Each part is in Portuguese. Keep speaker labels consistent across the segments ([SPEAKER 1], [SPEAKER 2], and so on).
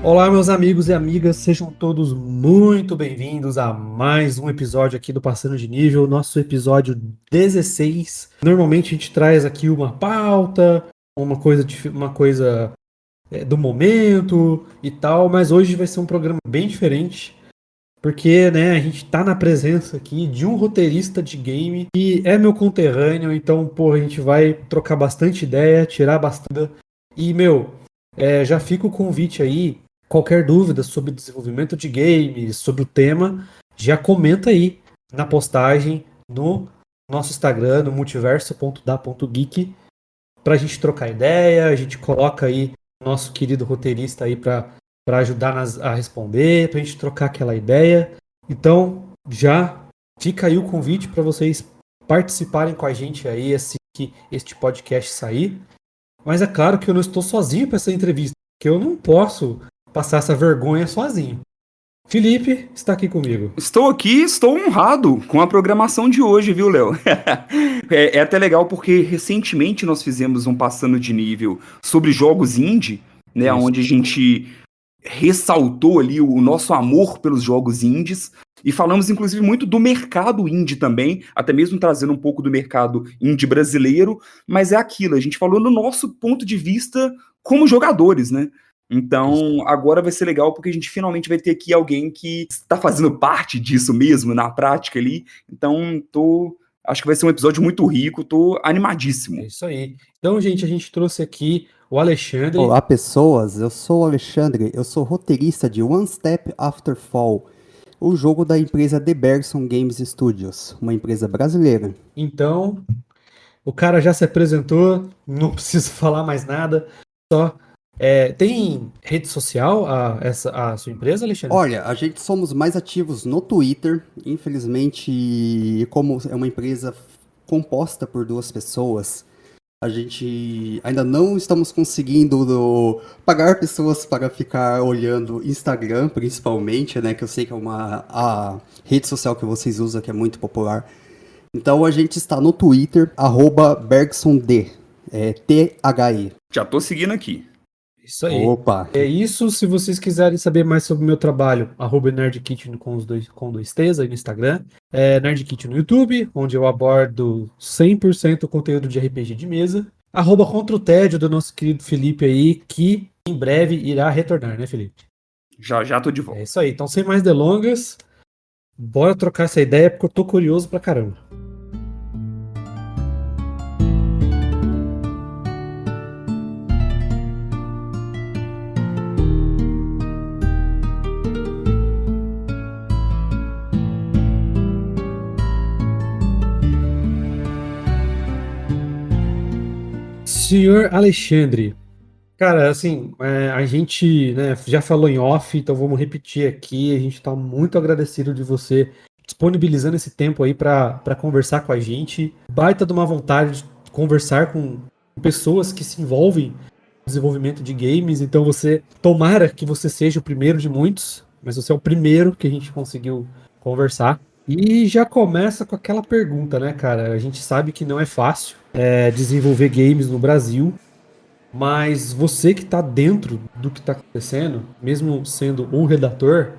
[SPEAKER 1] Olá, meus amigos e amigas, sejam todos muito bem-vindos a mais um episódio aqui do Passando de Nível, nosso episódio 16. Normalmente a gente traz aqui uma pauta, uma coisa do momento e tal, mas hoje vai ser um programa bem diferente, porque, né, a gente tá na presença aqui de um roteirista de game que é meu conterrâneo, então, pô, a gente vai trocar bastante ideia, tirar bastante. E, meu, já fica o convite aí. Qualquer dúvida sobre desenvolvimento de games, sobre o tema, já comenta aí na postagem no nosso Instagram, no multiverso.da.geek, pra gente trocar ideia. A gente coloca aí o nosso querido roteirista aí pra ajudar a responder, pra gente trocar aquela ideia. Então, já fica aí o convite para vocês participarem com a gente aí assim que este podcast sair. Mas é claro que eu não estou sozinho para essa entrevista, que eu não posso passar essa vergonha sozinho. Felipe está aqui comigo.
[SPEAKER 2] Estou aqui, estou honrado com a programação de hoje, viu, Léo? É até legal porque recentemente nós fizemos um passando de nível sobre jogos indie, né,
[SPEAKER 1] Isso.
[SPEAKER 2] onde a gente ressaltou ali o nosso amor pelos jogos indies e falamos inclusive muito do mercado indie também, até mesmo trazendo um pouco do mercado indie brasileiro, mas é aquilo, a gente falou no nosso ponto de vista como jogadores, né?
[SPEAKER 1] Isso.
[SPEAKER 2] Então, agora vai ser legal porque a gente finalmente vai ter aqui alguém que está fazendo parte disso mesmo, na prática ali. Então, acho que vai ser um episódio muito rico, tô
[SPEAKER 1] É
[SPEAKER 2] animadíssimo.
[SPEAKER 1] isso aí. Então, gente, a gente trouxe aqui o Alexandre.
[SPEAKER 3] Olá, pessoas. Eu sou o Alexandre. Eu sou roteirista de One Step After Fall, o jogo da empresa The Bergson Games Studios, uma empresa brasileira.
[SPEAKER 1] Então, o cara já se apresentou, não preciso falar mais nada. Só tem rede social a sua empresa, Alexandre?
[SPEAKER 3] Olha, a gente somos mais ativos no Twitter. Infelizmente, como é uma empresa composta por duas pessoas, a gente ainda não estamos conseguindo pagar pessoas para ficar olhando Instagram, principalmente, né? Que eu sei que é a rede social que vocês usam, que é muito popular. Então a gente está no Twitter, @BergsonD, THE.
[SPEAKER 2] Já tô seguindo aqui.
[SPEAKER 1] Isso aí.
[SPEAKER 3] Opa!
[SPEAKER 1] É isso. Se vocês quiserem saber mais sobre o meu trabalho, @NerdKitchen com dois T's aí no Instagram. NerdKitchen no YouTube, onde eu abordo 100% conteúdo de RPG de mesa. @Contra o Tédio do nosso querido Felipe aí, que em breve irá retornar, né, Felipe?
[SPEAKER 2] Já tô de
[SPEAKER 1] É
[SPEAKER 2] volta.
[SPEAKER 1] isso aí. Então, sem mais delongas, bora trocar essa ideia, porque eu tô curioso pra caramba. Senhor Alexandre, cara, assim, a gente, né, já falou em off, então vamos repetir aqui. A gente está muito agradecido de você disponibilizando esse tempo aí para conversar com a gente. Baita de uma vontade de conversar com pessoas que se envolvem no desenvolvimento de games. Então tomara que você seja o primeiro de muitos, mas você é o primeiro que a gente conseguiu conversar. E já começa com aquela pergunta, né, cara? A gente sabe que não é fácil desenvolver games no Brasil. Mas você que está dentro do que está acontecendo, mesmo sendo um redator,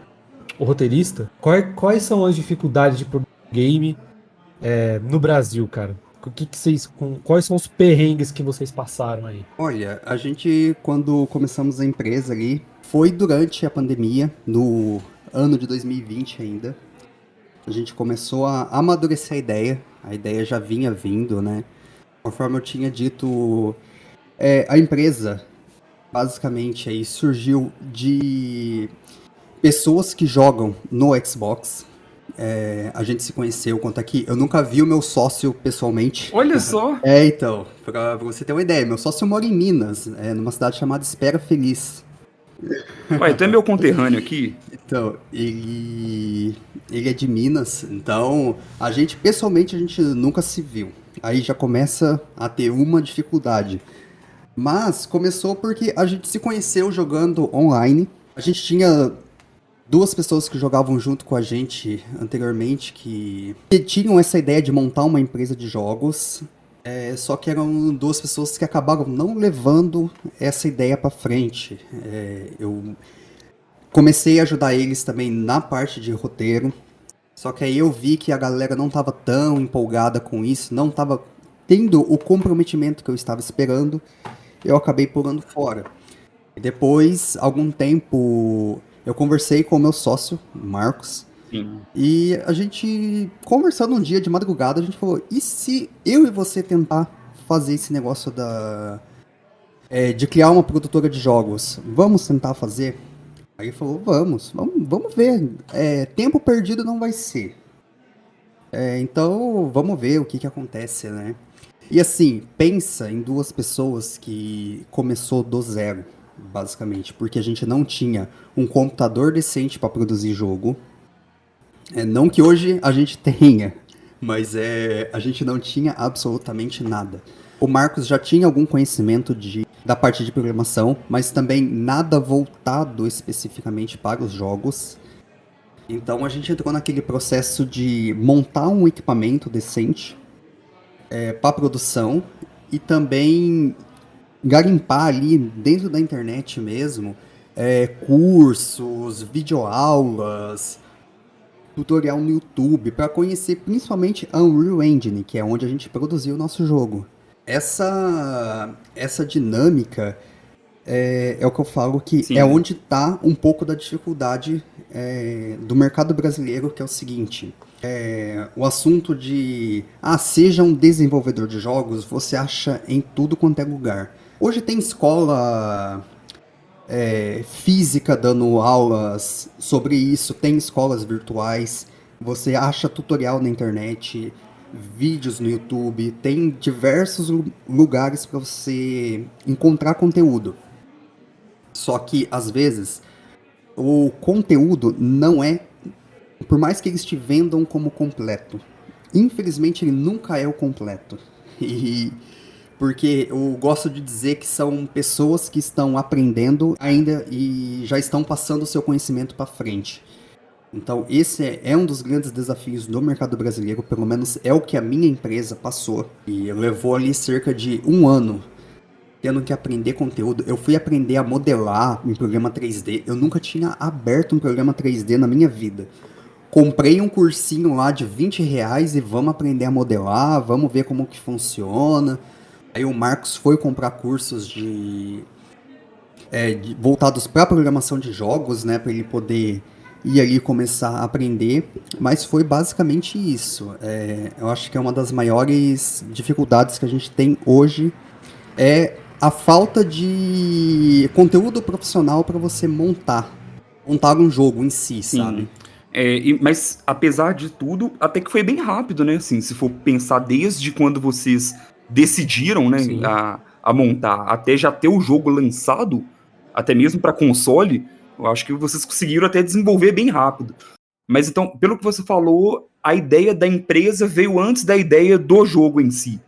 [SPEAKER 1] o roteirista, quais são as dificuldades de produzir game no Brasil, cara? Quais são os perrengues que vocês passaram aí?
[SPEAKER 3] Olha, a gente, quando começamos a empresa ali, foi durante a pandemia, no ano de 2020 ainda. A gente começou a amadurecer a ideia já vinha vindo, né? Conforme eu tinha dito, a empresa basicamente aí surgiu de pessoas que jogam no Xbox. A gente se conheceu, conta aqui. Eu nunca vi o meu sócio pessoalmente.
[SPEAKER 2] Olha só,
[SPEAKER 3] Então, pra você ter uma ideia, meu sócio mora em Minas, numa cidade chamada Espera Feliz.
[SPEAKER 2] ué, tu é meu conterrâneo aqui?
[SPEAKER 3] Então, ele é de Minas, então pessoalmente a gente nunca se viu. Aí já começa a ter uma dificuldade. Mas começou porque a gente se conheceu jogando online. A gente tinha duas pessoas que jogavam junto com a gente anteriormente que tinham essa ideia de montar uma empresa de jogos. Só que eram duas pessoas que acabaram não levando essa ideia pra frente. Eu comecei a ajudar eles também na parte de roteiro. Só que aí eu vi que a galera não estava tão empolgada com isso, não estava tendo o comprometimento que eu estava esperando. Eu acabei pulando fora. E depois, algum tempo, eu conversei com o meu sócio, Marcos,
[SPEAKER 2] Sim.
[SPEAKER 3] e a gente, conversando um dia de madrugada, a gente falou, e se eu e você tentar fazer esse negócio de criar uma produtora de jogos? Vamos tentar fazer? Aí ele falou, vamos ver. Tempo perdido não vai ser. Então, vamos ver o que acontece, né? E assim, pensa em duas pessoas que começou do zero, basicamente, porque a gente não tinha um computador decente para produzir jogo. Não que hoje a gente tenha, mas a gente não tinha absolutamente nada. O Marcos já tinha algum conhecimento da parte de programação, mas também nada voltado especificamente para os jogos. Então a gente entrou naquele processo de montar um equipamento decente para produção e também garimpar ali dentro da internet mesmo cursos, videoaulas, tutorial no YouTube para conhecer principalmente a Unreal Engine, que é onde a gente produziu o nosso jogo. Essa dinâmica é o que eu falo que
[SPEAKER 2] Sim.
[SPEAKER 3] é onde está um pouco da dificuldade do mercado brasileiro, que é o seguinte. O assunto de seja um desenvolvedor de jogos, você acha em tudo quanto é lugar. Hoje tem escola física dando aulas sobre isso, tem escolas virtuais, você acha tutorial na internet, vídeos no YouTube, tem diversos lugares para você encontrar conteúdo. Só que às vezes o conteúdo não é, por mais que eles te vendam como completo, infelizmente ele nunca é o completo. E porque eu gosto de dizer que são pessoas que estão aprendendo ainda e já estão passando o seu conhecimento para frente. Então esse é um dos grandes desafios do mercado brasileiro, pelo menos é o que a minha empresa passou. E levou ali cerca de 1 ano tendo que aprender conteúdo. Eu fui aprender a modelar em programa 3D. Eu nunca tinha aberto um programa 3D na minha vida. Comprei um cursinho lá de R$ 20 e vamos aprender a modelar, vamos ver como que funciona. Aí o Marcos foi comprar cursos voltados para programação de jogos, né, para ele poder ir ali começar a aprender. Mas foi basicamente isso. Eu acho que é uma das maiores dificuldades que a gente tem hoje é a falta de conteúdo profissional para você montar um jogo em si, sabe?
[SPEAKER 2] Mas apesar de tudo, até que foi bem rápido, né? Assim, se for pensar desde quando vocês decidiram, né, a montar, até já ter o jogo lançado, até mesmo para console, eu acho que vocês conseguiram até desenvolver bem rápido. Mas então, pelo que você falou, a ideia da empresa veio antes da ideia do jogo em si.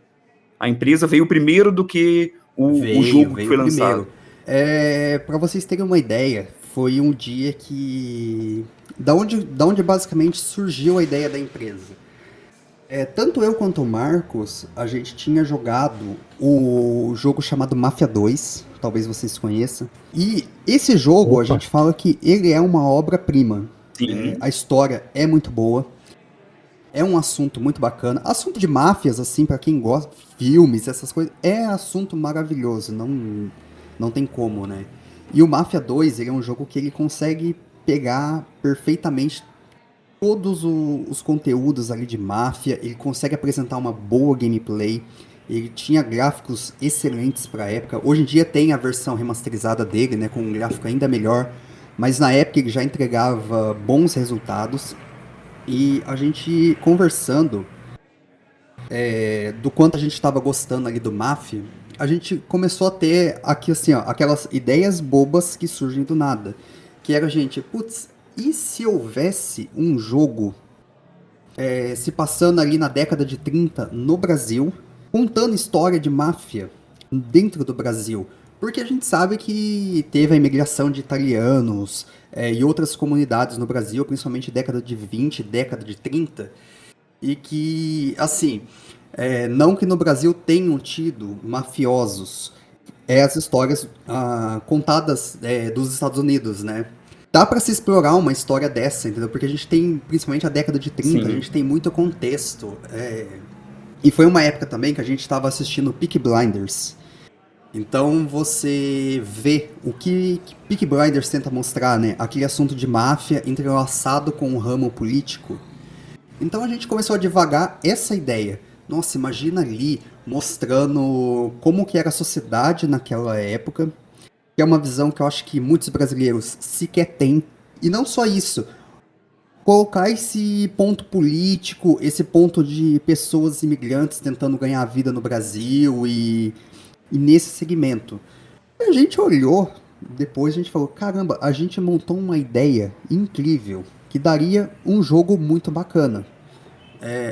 [SPEAKER 2] A empresa veio primeiro do que o jogo que foi lançado.
[SPEAKER 3] Para vocês terem uma ideia, foi um dia que da onde basicamente surgiu a ideia da empresa. Tanto eu quanto o Marcos, a gente tinha jogado o jogo chamado Mafia 2, talvez vocês conheçam. E esse jogo, a gente fala que ele é uma obra-prima. A história é muito boa. É um assunto muito bacana. Assunto de máfias, assim, pra quem gosta, filmes, essas coisas, é assunto maravilhoso. Não tem como, né? E o Mafia 2, ele é um jogo que ele consegue pegar perfeitamente todos os conteúdos ali de máfia. Ele consegue apresentar uma boa gameplay. Ele tinha gráficos excelentes pra época. Hoje em dia tem a versão remasterizada dele, né? Com um gráfico ainda melhor. Mas na época ele já entregava bons resultados. E a gente conversando do quanto a gente estava gostando ali do Mafia, a gente começou a ter aqui assim, ó, aquelas ideias bobas que surgem do nada. Que era, gente, putz, e se houvesse um jogo se passando ali na década de 30 no Brasil, contando história de máfia dentro do Brasil? Porque a gente sabe que teve a imigração de italianos e outras comunidades no Brasil, principalmente década de 20, década de 30, e que, assim, não que no Brasil tenham tido mafiosos, as histórias contadas dos Estados Unidos, né? dá pra se explorar uma história dessa, entendeu? Porque a gente tem, principalmente a década de 30, a
[SPEAKER 2] Sim.
[SPEAKER 3] gente tem muito contexto. E foi uma época também que a gente tava assistindo Peaky Blinders. Então você vê o que Peaky Blinders tenta mostrar, né? Aquele assunto de máfia entrelaçado com o ramo político. Então a gente começou a divagar essa ideia. Nossa, imagina ali mostrando como que era a sociedade naquela época, que é uma visão que eu acho que muitos brasileiros sequer têm. E não só isso, colocar esse ponto político, esse ponto de pessoas imigrantes tentando ganhar a vida no Brasil e nesse segmento. A gente olhou, depois a gente falou, caramba, a gente montou uma ideia incrível, que daria um jogo muito bacana.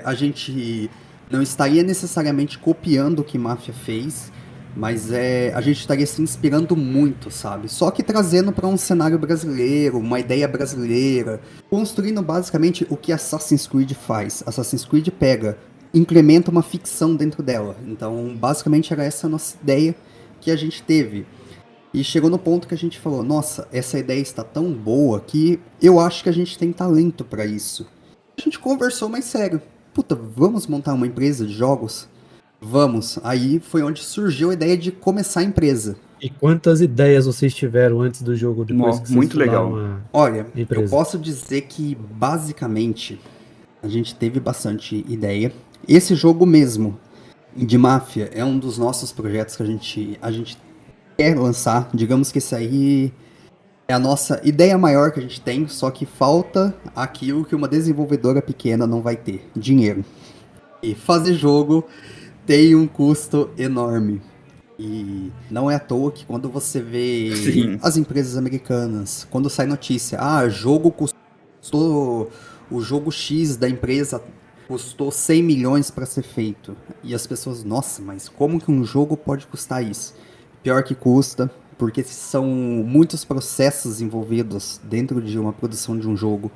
[SPEAKER 3] A gente não estaria necessariamente copiando o que Mafia fez, mas a gente estaria se inspirando muito, sabe? Só que trazendo para um cenário brasileiro, uma ideia brasileira, construindo basicamente o que Assassin's Creed faz. Assassin's Creed pega, incrementa uma ficção dentro dela. Então, basicamente era essa a nossa ideia que a gente teve. E chegou no ponto que a gente falou, nossa, essa ideia está tão boa que eu acho que a gente tem talento para isso. A gente conversou mais sério. Puta, vamos montar uma empresa de jogos? Vamos. Aí foi onde surgiu a ideia de começar a empresa.
[SPEAKER 1] E quantas ideias vocês tiveram antes do jogo, depois que vocês
[SPEAKER 2] Muito legal.
[SPEAKER 1] fundaram
[SPEAKER 3] Olha,
[SPEAKER 1] a empresa?
[SPEAKER 3] eu posso dizer que basicamente a gente teve bastante ideia. Esse jogo mesmo, de máfia, é um dos nossos projetos que a gente quer lançar. Digamos que esse aí é a nossa ideia maior que a gente tem, só que falta aquilo que uma desenvolvedora pequena não vai ter: dinheiro. E fazer jogo tem um custo enorme. E não é à toa que quando você vê
[SPEAKER 2] Sim.
[SPEAKER 3] as empresas americanas, quando sai notícia, jogo custou, o jogo X da empresa custou 100 milhões para ser feito. E as pessoas, nossa, mas como que um jogo pode custar isso? Pior que custa, porque são muitos processos envolvidos dentro de uma produção de um jogo.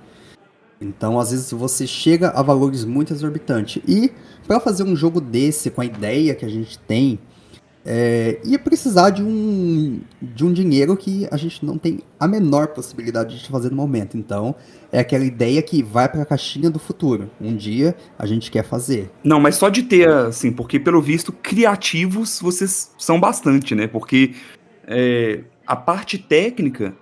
[SPEAKER 3] Então, às vezes, você chega a valores muito exorbitantes. E, para fazer um jogo desse, com a ideia que a gente tem, ia precisar de um dinheiro que a gente não tem a menor possibilidade de fazer no momento. Então, é aquela ideia que vai para a caixinha do futuro. Um dia, a gente quer fazer.
[SPEAKER 2] Não, mas só de ter, assim, porque pelo visto, criativos vocês são bastante, né? Porque a parte técnica,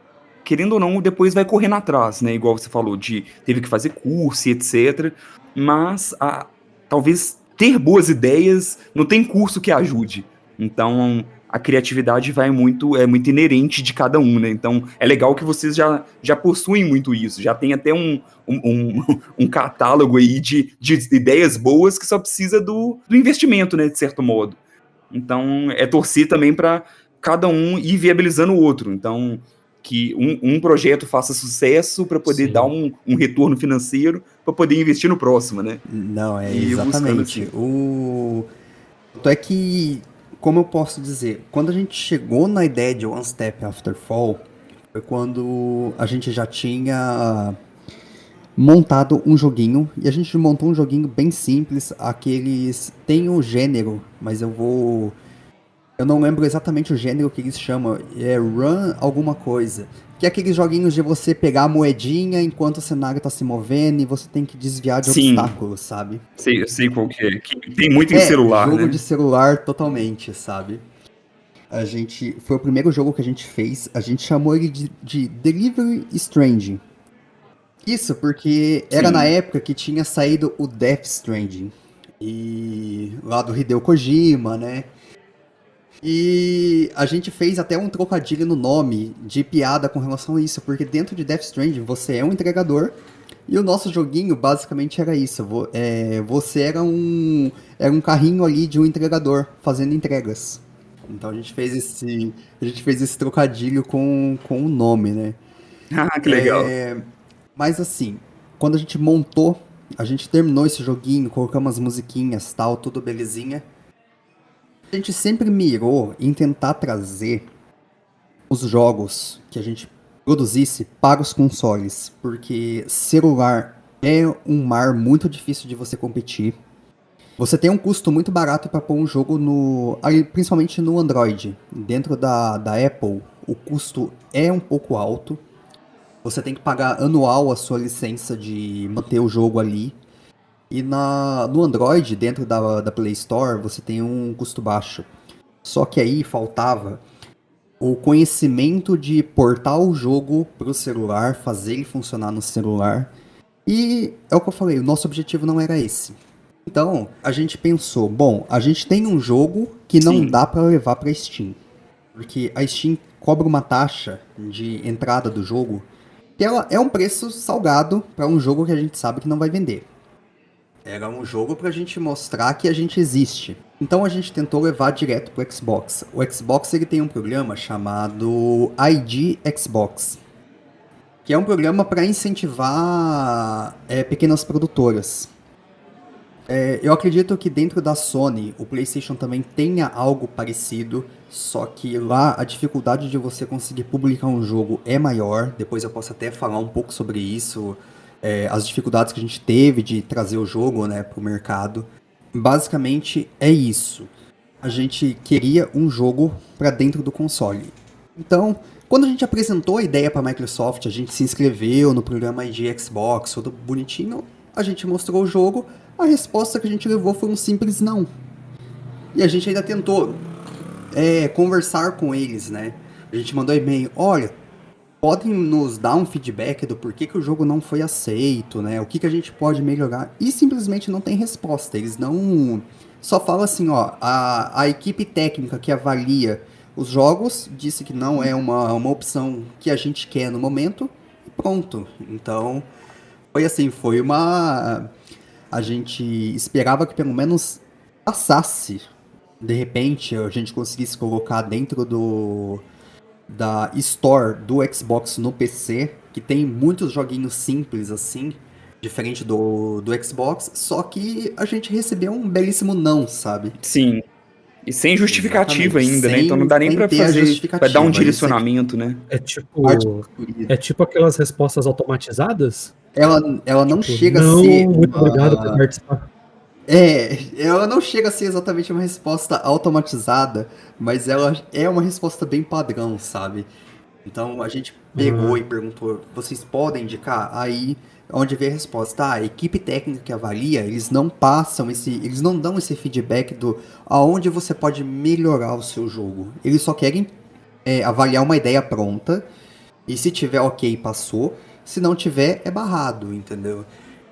[SPEAKER 2] querendo ou não, depois vai correndo atrás, né? Igual você falou, teve que fazer curso e etc. Mas talvez ter boas ideias não tem curso que ajude. Então a criatividade é muito inerente de cada um, né? Então é legal que vocês já possuem muito isso, já tem até um catálogo aí de ideias boas que só precisa do investimento, né? De certo modo. Então é torcer também para cada um ir viabilizando o outro. Então, que um projeto faça sucesso para poder dar um retorno financeiro para poder investir no próximo, né?
[SPEAKER 3] Não,
[SPEAKER 2] exatamente.
[SPEAKER 3] Assim. Tanto é que, como eu posso dizer, quando a gente chegou na ideia de One Step After Fall, foi quando a gente já tinha montado um joguinho, e a gente montou um joguinho bem simples, tem o gênero, mas eu não lembro exatamente o gênero que eles chamam, é Run alguma coisa. Que é aqueles joguinhos de você pegar a moedinha enquanto o cenário tá se movendo e você tem que desviar de obstáculos, sabe?
[SPEAKER 2] Eu sei qual que é. Que tem muito em celular,
[SPEAKER 3] jogo
[SPEAKER 2] né?
[SPEAKER 3] de celular totalmente, sabe? Foi o primeiro jogo que a gente fez, a gente chamou ele de Delivery Stranding. Isso porque era na época que tinha saído o Death Stranding. E lá do Hideo Kojima, né? E a gente fez até um trocadilho no nome de piada com relação a isso, porque dentro de Death Stranding você é um entregador e o nosso joguinho basicamente era isso. Você era um carrinho ali de um entregador fazendo entregas. Então a gente fez esse trocadilho com o nome, né?
[SPEAKER 2] Ah, que legal.
[SPEAKER 3] Mas assim, quando a gente terminou esse joguinho, colocamos as musiquinhas, tal, tudo belezinha. A gente sempre mirou em tentar trazer os jogos que a gente produzisse para os consoles, porque celular é um mar muito difícil de você competir. Você tem um custo muito barato para pôr um jogo principalmente no Android. Dentro da Apple, o custo é um pouco alto. você tem que pagar anual a sua licença de manter o jogo ali. E no Android, dentro da Play Store, você tem um custo baixo. Só que aí faltava o conhecimento de portar o jogo para o celular, fazer ele funcionar no celular. E é o que eu falei, o nosso objetivo não era esse. Então, a gente pensou, bom, a gente tem um jogo que não
[SPEAKER 2] Sim.
[SPEAKER 3] dá para levar para Steam. Porque a Steam cobra uma taxa de entrada do jogo, que ela é um preço salgado para um jogo que a gente sabe que não vai vender. Era um jogo pra gente mostrar que a gente existe. Então a gente tentou levar direto pro Xbox. O Xbox ele tem um programa chamado ID Xbox, que é um programa para incentivar pequenas produtoras. Eu acredito que dentro da Sony, o PlayStation também tenha algo parecido, só que lá a dificuldade de você conseguir publicar um jogo é maior. Depois eu posso até falar um pouco sobre isso, as dificuldades que a gente teve de trazer o jogo, né, para o mercado. Basicamente é isso. A gente queria um jogo para dentro do console. Então, quando a gente apresentou a ideia para a Microsoft, a gente se inscreveu no programa ID Xbox, tudo bonitinho, a gente mostrou o jogo, a resposta que a gente levou foi um simples não. E a gente ainda tentou conversar com eles, né? A gente mandou e-mail, olha, podem nos dar um feedback do porquê que o jogo não foi aceito, né? O que que a gente pode melhorar? E simplesmente não tem resposta. Eles não... Só falam assim, ó, a equipe técnica que avalia os jogos disse que não é uma opção que a gente quer no momento e pronto. Então, foi assim, foi uma... A gente esperava que pelo menos passasse. De repente, a gente conseguisse colocar dentro da Store do Xbox no PC, que tem muitos joguinhos simples assim, diferente do Xbox, só que a gente recebeu um belíssimo não, sabe?
[SPEAKER 2] Sim. E sem justificativa
[SPEAKER 3] Exatamente,
[SPEAKER 2] ainda, né? Então não
[SPEAKER 3] sem,
[SPEAKER 2] dá nem
[SPEAKER 3] sem
[SPEAKER 2] pra
[SPEAKER 3] ter a
[SPEAKER 2] fazer, pra dar um
[SPEAKER 3] justificativa. Isso é
[SPEAKER 2] direcionamento, né?
[SPEAKER 1] É
[SPEAKER 3] parte.
[SPEAKER 1] tipo. É tipo aquelas respostas automatizadas?
[SPEAKER 3] Ela não
[SPEAKER 1] Tipo,
[SPEAKER 3] chega a
[SPEAKER 1] não,
[SPEAKER 3] ser
[SPEAKER 1] muito obrigado por
[SPEAKER 3] uma.
[SPEAKER 1] participar.
[SPEAKER 3] Ela não chega a ser exatamente uma resposta automatizada, mas ela é uma resposta bem padrão, sabe? Então a gente pegou
[SPEAKER 1] Ah,
[SPEAKER 3] e perguntou, vocês podem indicar? Aí, onde veio a resposta, a equipe técnica que avalia, eles não passam eles não dão esse feedback do aonde você pode melhorar o seu jogo. Eles só querem avaliar uma ideia pronta, e se tiver ok, passou. Se não tiver, é barrado, entendeu?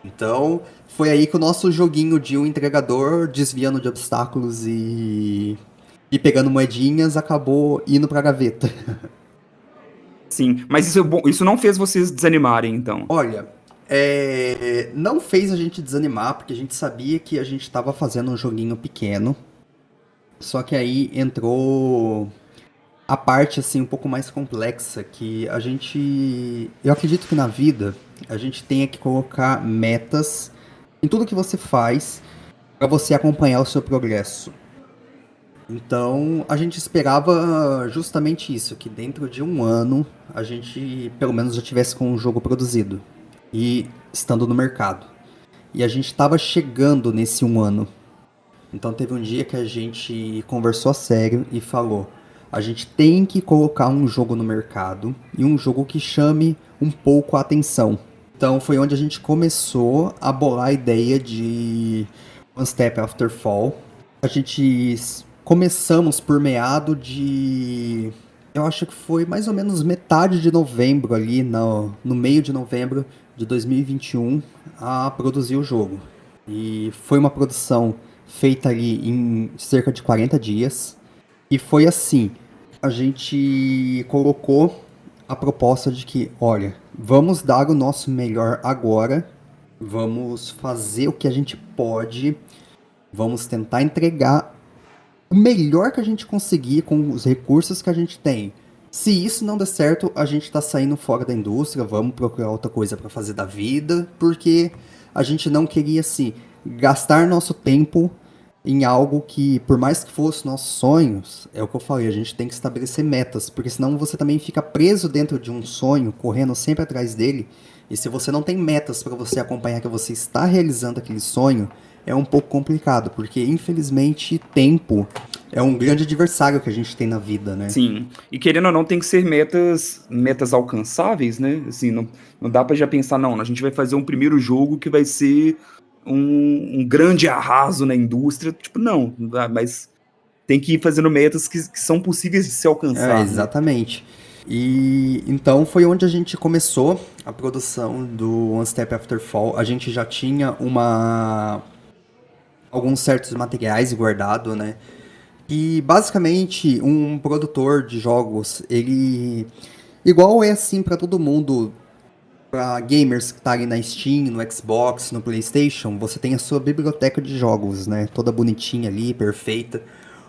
[SPEAKER 3] Então, foi aí que o nosso joguinho de um entregador desviando de obstáculos e pegando moedinhas acabou indo pra gaveta.
[SPEAKER 2] Sim. Mas isso, isso não fez vocês desanimarem, então.
[SPEAKER 3] Olha, não fez a gente desanimar, porque a gente sabia que a gente estava fazendo um joguinho pequeno. Só que aí entrou a parte assim um pouco mais complexa, que a gente, eu acredito que na vida a gente tenha que colocar metas em tudo que você faz para você acompanhar o seu progresso. Então, a gente esperava justamente isso, que dentro de um ano a gente pelo menos já tivesse com um jogo produzido e estando no mercado. E a gente estava chegando nesse um ano. Então teve um dia que a gente conversou a sério e falou: a gente tem que colocar um jogo no mercado e um jogo que chame um pouco a atenção. Então foi onde a gente começou a bolar a ideia de One Step After Fall. A gente começamos por meado de... Eu acho que foi mais ou menos metade de novembro ali, no meio de novembro de 2021, a produzir o jogo. E foi uma produção feita ali em cerca de 40 dias. E foi assim, a gente colocou a proposta de que, olha, vamos dar o nosso melhor agora, vamos fazer o que a gente pode, vamos tentar entregar o melhor que a gente conseguir com os recursos que a gente tem. Se isso não der certo, a gente tá saindo fora da indústria, vamos procurar outra coisa para fazer da vida, porque a gente não queria, assim, gastar nosso tempo em algo que, por mais que fosse nossos sonhos, é o que eu falei, a gente tem que estabelecer metas, porque senão você também fica preso dentro de um sonho, correndo sempre atrás dele, e se você não tem metas para você acompanhar que você está realizando aquele sonho, é um pouco complicado, porque infelizmente tempo é um grande adversário que a gente tem na vida, né?
[SPEAKER 2] Sim. E querendo ou não, tem que ser metas alcançáveis, né? Assim, não dá pra já pensar, não, a gente vai fazer um primeiro jogo que vai ser um grande arraso na indústria. Tipo, não, mas tem que ir fazendo metas que são possíveis de se alcançar, né?
[SPEAKER 3] Exatamente. E então foi onde a gente começou a produção do One Step After Fall. A gente já tinha alguns certos materiais guardados, né? E basicamente um produtor de jogos, ele igual é assim para todo mundo, para gamers que tá ali na Steam, no Xbox, no PlayStation, você tem a sua biblioteca de jogos, né? Toda bonitinha ali, perfeita.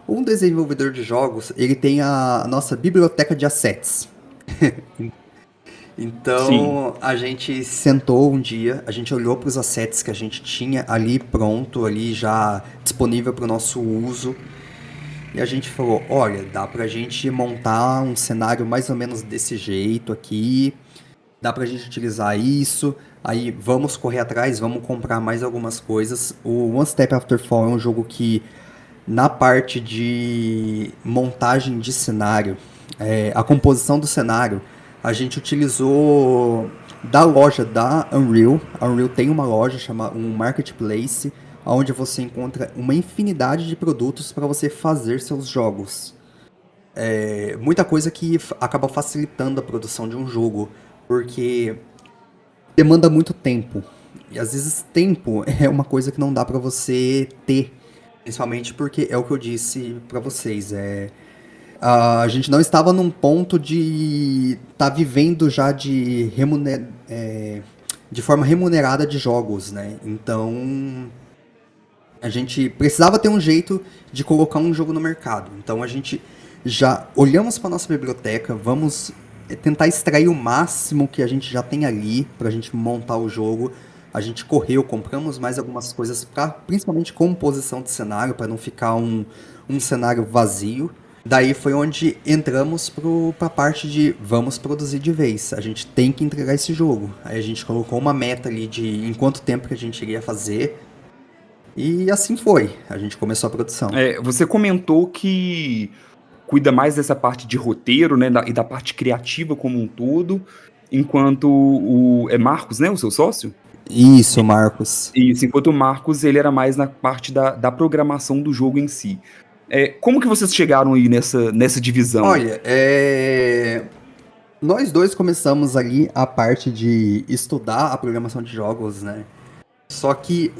[SPEAKER 3] Um desenvolvedor de jogos, ele tem a nossa biblioteca de assets.
[SPEAKER 2] Sim.
[SPEAKER 3] Então, a gente sentou um dia, a gente olhou para os assets que a gente tinha ali pronto, ali já disponível para o nosso uso. E a gente falou, olha, dá pra gente montar um cenário mais ou menos desse jeito aqui, dá pra gente utilizar isso, aí vamos correr atrás, vamos comprar mais algumas coisas. O One Step After Fall é um jogo que, na parte de montagem de cenário, a composição do cenário, a gente utilizou da loja da Unreal. A Unreal tem uma loja, chama um marketplace, onde você encontra uma infinidade de produtos para você fazer seus jogos. Muita coisa que acaba facilitando a produção de um jogo, porque demanda muito tempo. E às vezes tempo é uma coisa que não dá para você ter, principalmente porque é o que eu disse para vocês, a gente não estava num ponto de estar vivendo já de forma remunerada de jogos, né? Então a gente precisava ter um jeito de colocar um jogo no mercado. Então a gente já olhamos para nossa biblioteca, vamos tentar extrair o máximo que a gente já tem ali para a gente montar o jogo. A gente correu, compramos mais algumas coisas para principalmente composição de cenário, para não ficar um cenário vazio. Daí foi onde entramos para a parte de vamos produzir de vez. A gente tem que entregar esse jogo. Aí a gente colocou uma meta ali de em quanto tempo que a gente iria fazer. E assim foi. A gente começou a produção.
[SPEAKER 2] Você comentou que cuida mais dessa parte de roteiro, né, e da parte criativa como um todo, enquanto é Marcos, né, o seu sócio?
[SPEAKER 3] Isso, Marcos.
[SPEAKER 2] Isso, enquanto o Marcos, ele era mais na parte da programação do jogo em si. Como que vocês chegaram aí nessa divisão?
[SPEAKER 3] Olha, nós dois começamos ali a parte de estudar a programação de jogos, né? Só que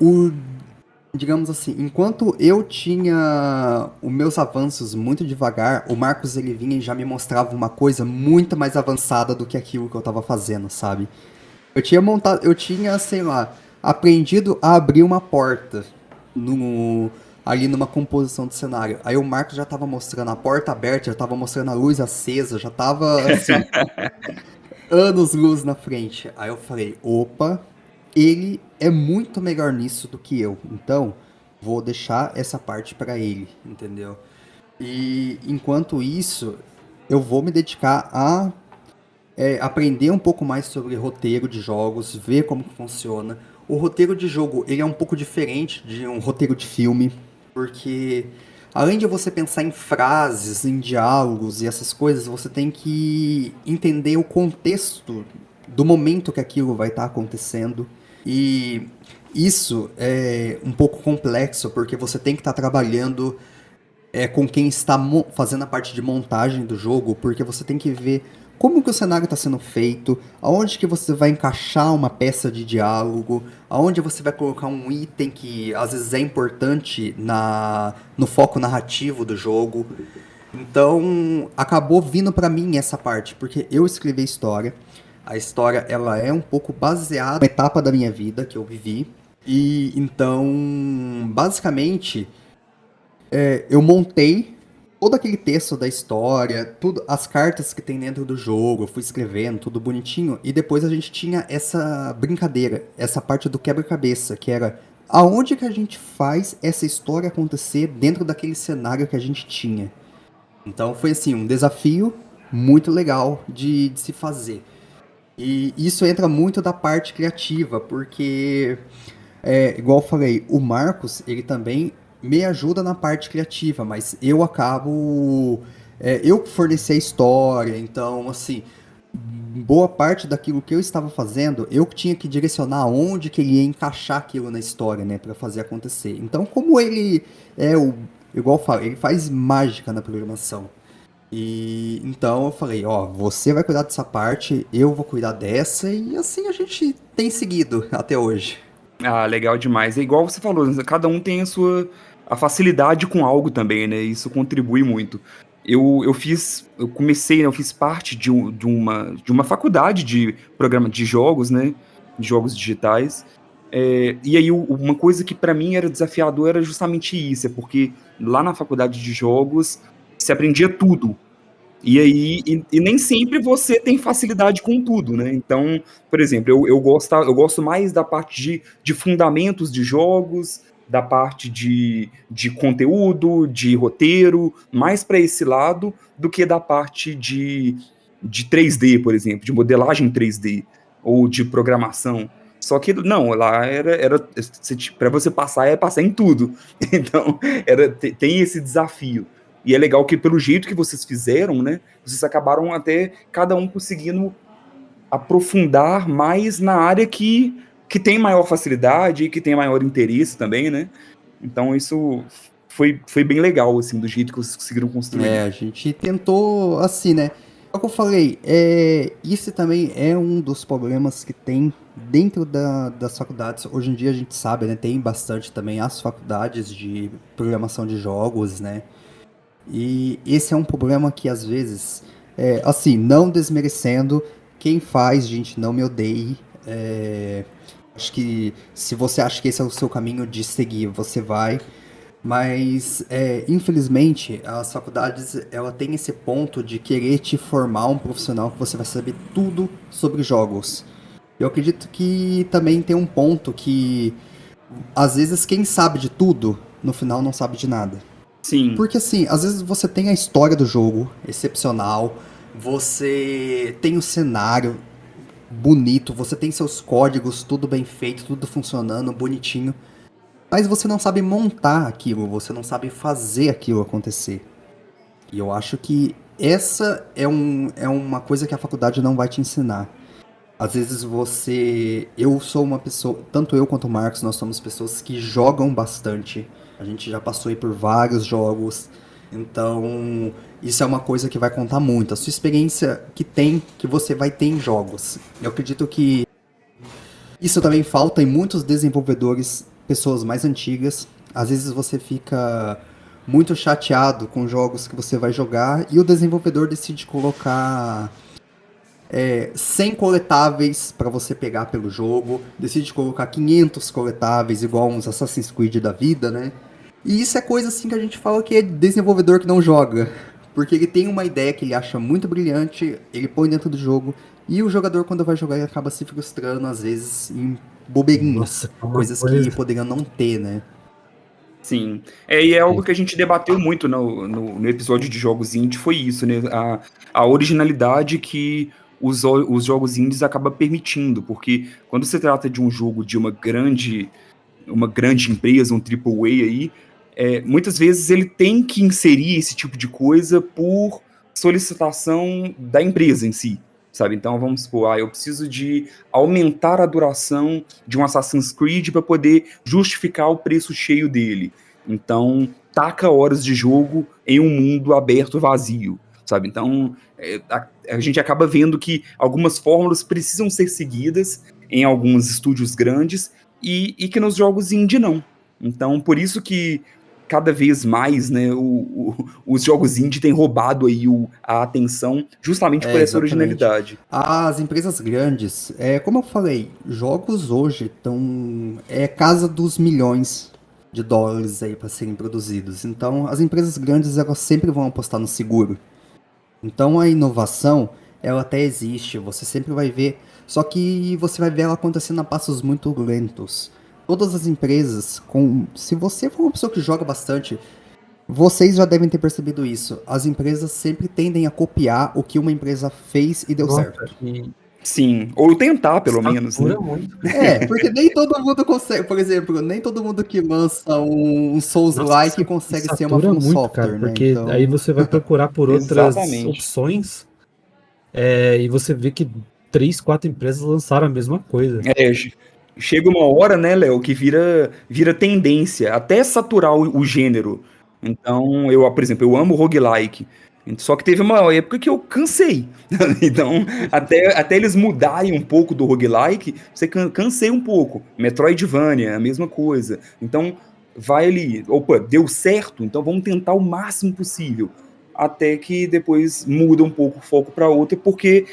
[SPEAKER 3] digamos assim, enquanto eu tinha os meus avanços muito devagar, o Marcos ele vinha e já me mostrava uma coisa muito mais avançada do que aquilo que eu tava fazendo, sabe? Eu tinha, sei lá, aprendido a abrir uma porta ali numa composição de cenário. Aí o Marcos já tava mostrando a porta aberta, já tava mostrando a luz acesa, já tava assim, anos-luz na frente. Aí eu falei, opa, ele é muito melhor nisso do que eu. Então, vou deixar essa parte pra ele, entendeu? E enquanto isso, eu vou me dedicar a aprender um pouco mais sobre roteiro de jogos, ver como que funciona. O roteiro de jogo, ele é um pouco diferente de um roteiro de filme, porque além de você pensar em frases, em diálogos e essas coisas, você tem que entender o contexto do momento que aquilo vai estar acontecendo. E isso é um pouco complexo, porque você tem que estar trabalhando com quem está fazendo a parte de montagem do jogo, porque você tem que ver como que o cenário está sendo feito, aonde que você vai encaixar uma peça de diálogo, aonde você vai colocar um item que às vezes é importante no foco narrativo do jogo. Então, acabou vindo para mim essa parte, porque eu escrevi a história. A história, ela é um pouco baseada na etapa da minha vida que eu vivi. E então, basicamente, eu montei todo aquele texto da história, tudo, as cartas que tem dentro do jogo, eu fui escrevendo, tudo bonitinho, e depois a gente tinha essa brincadeira, essa parte do quebra-cabeça, que era aonde que a gente faz essa história acontecer dentro daquele cenário que a gente tinha. Então foi assim, um desafio muito legal de se fazer. E isso entra muito da parte criativa, porque igual eu falei, o Marcos, ele também me ajuda na parte criativa, mas eu acabo. Eu forneci a história, então, assim, boa parte daquilo que eu estava fazendo, eu que tinha que direcionar onde que ele ia encaixar aquilo na história, né, para fazer acontecer. Então, como ele é o. Igual eu falo, ele faz mágica na programação. E então eu falei, ó, você vai cuidar dessa parte, eu vou cuidar dessa, e assim a gente tem seguido até hoje.
[SPEAKER 2] Ah, legal demais. É igual você falou, né, cada um tem a facilidade com algo também, né? Isso contribui muito. Eu comecei, né, eu fiz parte de uma faculdade de programa de jogos, né? De jogos digitais. E aí uma coisa que pra mim era desafiador era justamente isso, é porque lá na faculdade de jogos se aprendia tudo. E aí, e nem sempre você tem facilidade com tudo, né? Então, por exemplo, eu gosto mais da parte de fundamentos de jogos, da parte de conteúdo, de roteiro, mais para esse lado do que da parte de 3D, por exemplo, de modelagem 3D ou de programação. Só que não, lá era para você passar é passar em tudo. Então, tem esse desafio. E é legal que, pelo jeito que vocês fizeram, né, vocês acabaram até cada um conseguindo aprofundar mais na área que tem maior facilidade e que tem maior interesse também, né? Então isso foi bem legal, assim, do jeito que vocês conseguiram construir.
[SPEAKER 3] A gente tentou, assim, né? É o que eu falei, isso também é um dos problemas que tem dentro das faculdades. Hoje em dia a gente sabe, né? Tem bastante também as faculdades de programação de jogos, né? E esse é um problema que às vezes, assim, não desmerecendo, quem faz, gente, não me odeie. Acho que se você acha que esse é o seu caminho de seguir, você vai. Mas, infelizmente, as faculdades, ela tem esse ponto de querer te formar um profissional que você vai saber tudo sobre jogos. Eu acredito que também tem um ponto que, às vezes, quem sabe de tudo, no final não sabe de nada.
[SPEAKER 2] Sim,
[SPEAKER 3] Porque assim, às vezes você tem a história do jogo excepcional, você tem o cenário bonito, você tem seus códigos tudo bem feito, tudo funcionando, bonitinho, mas você não sabe montar aquilo, você não sabe fazer aquilo acontecer. E eu acho que essa é uma coisa que a faculdade não vai te ensinar. Às vezes você. Eu sou uma pessoa. Tanto eu quanto o Marcos, nós somos pessoas que jogam bastante. A gente já passou aí por vários jogos. Então, isso é uma coisa que vai contar muito. A sua experiência que você vai ter em jogos. Eu acredito que isso também falta em muitos desenvolvedores, pessoas mais antigas. Às vezes você fica muito chateado com jogos que você vai jogar e o desenvolvedor decide colocar 100 coletáveis para você pegar pelo jogo, decide colocar 500 coletáveis, igual uns Assassin's Creed da vida, né? E isso é coisa assim que a gente fala que é desenvolvedor que não joga. Porque ele tem uma ideia que ele acha muito brilhante, ele põe dentro do jogo, e o jogador, quando vai jogar, ele acaba se frustrando, às vezes, em bobeirinhas.
[SPEAKER 1] Nossa, é uma
[SPEAKER 3] Coisas que
[SPEAKER 1] coisa.
[SPEAKER 3] poderiam não ter, né?
[SPEAKER 2] sim. E é algo que a gente debateu muito no episódio de jogos indie, foi isso, né? A originalidade que os jogos indies acabam permitindo, porque quando se trata de um jogo de uma grande empresa, um AAA aí, muitas vezes ele tem que inserir esse tipo de coisa por solicitação da empresa em si, sabe? Então vamos supor, eu preciso de aumentar a duração de um Assassin's Creed para poder justificar o preço cheio dele. Então taca horas de jogo em um mundo aberto vazio, sabe? Então a gente acaba vendo que algumas fórmulas precisam ser seguidas em alguns estúdios grandes e que nos jogos indie não. Então, por isso que cada vez mais, né, os jogos indie têm roubado aí a atenção justamente por essa
[SPEAKER 3] Exatamente.
[SPEAKER 2] originalidade.
[SPEAKER 3] As empresas grandes, como eu falei, jogos hoje estão casa dos milhões de dólares aí para serem produzidos. Então, as empresas grandes elas sempre vão apostar no seguro. Então, a inovação ela até existe, você sempre vai ver, só que você vai ver ela acontecendo a passos muito lentos. Todas as empresas, se você for uma pessoa que joga bastante, vocês já devem ter percebido isso. As empresas sempre tendem a copiar o que uma empresa fez e deu
[SPEAKER 1] Nossa,
[SPEAKER 3] certo.
[SPEAKER 2] Sim, ou tentar, pelo menos, né?
[SPEAKER 1] Satura muito.
[SPEAKER 3] Porque nem todo mundo consegue, por exemplo, nem todo mundo que lança um Souls-like
[SPEAKER 1] Nossa,
[SPEAKER 3] consegue ser uma
[SPEAKER 1] satura
[SPEAKER 3] From
[SPEAKER 1] muito, cara,
[SPEAKER 3] Software, né?
[SPEAKER 1] porque aí
[SPEAKER 3] Então,
[SPEAKER 1] você vai procurar por outras
[SPEAKER 2] Exatamente.
[SPEAKER 1] opções, e você vê que 3, 4 empresas lançaram a mesma coisa.
[SPEAKER 2] Chega uma hora, né, Léo, que vira tendência, até saturar o gênero. Então, por exemplo, eu amo roguelike. Só que teve uma época que eu cansei. Então, até eles mudarem um pouco do roguelike, você cansei um pouco. Metroidvania, a mesma coisa. Então, vai ali, opa, deu certo, então vamos tentar o máximo possível. Até que depois muda um pouco o foco para outra, porque,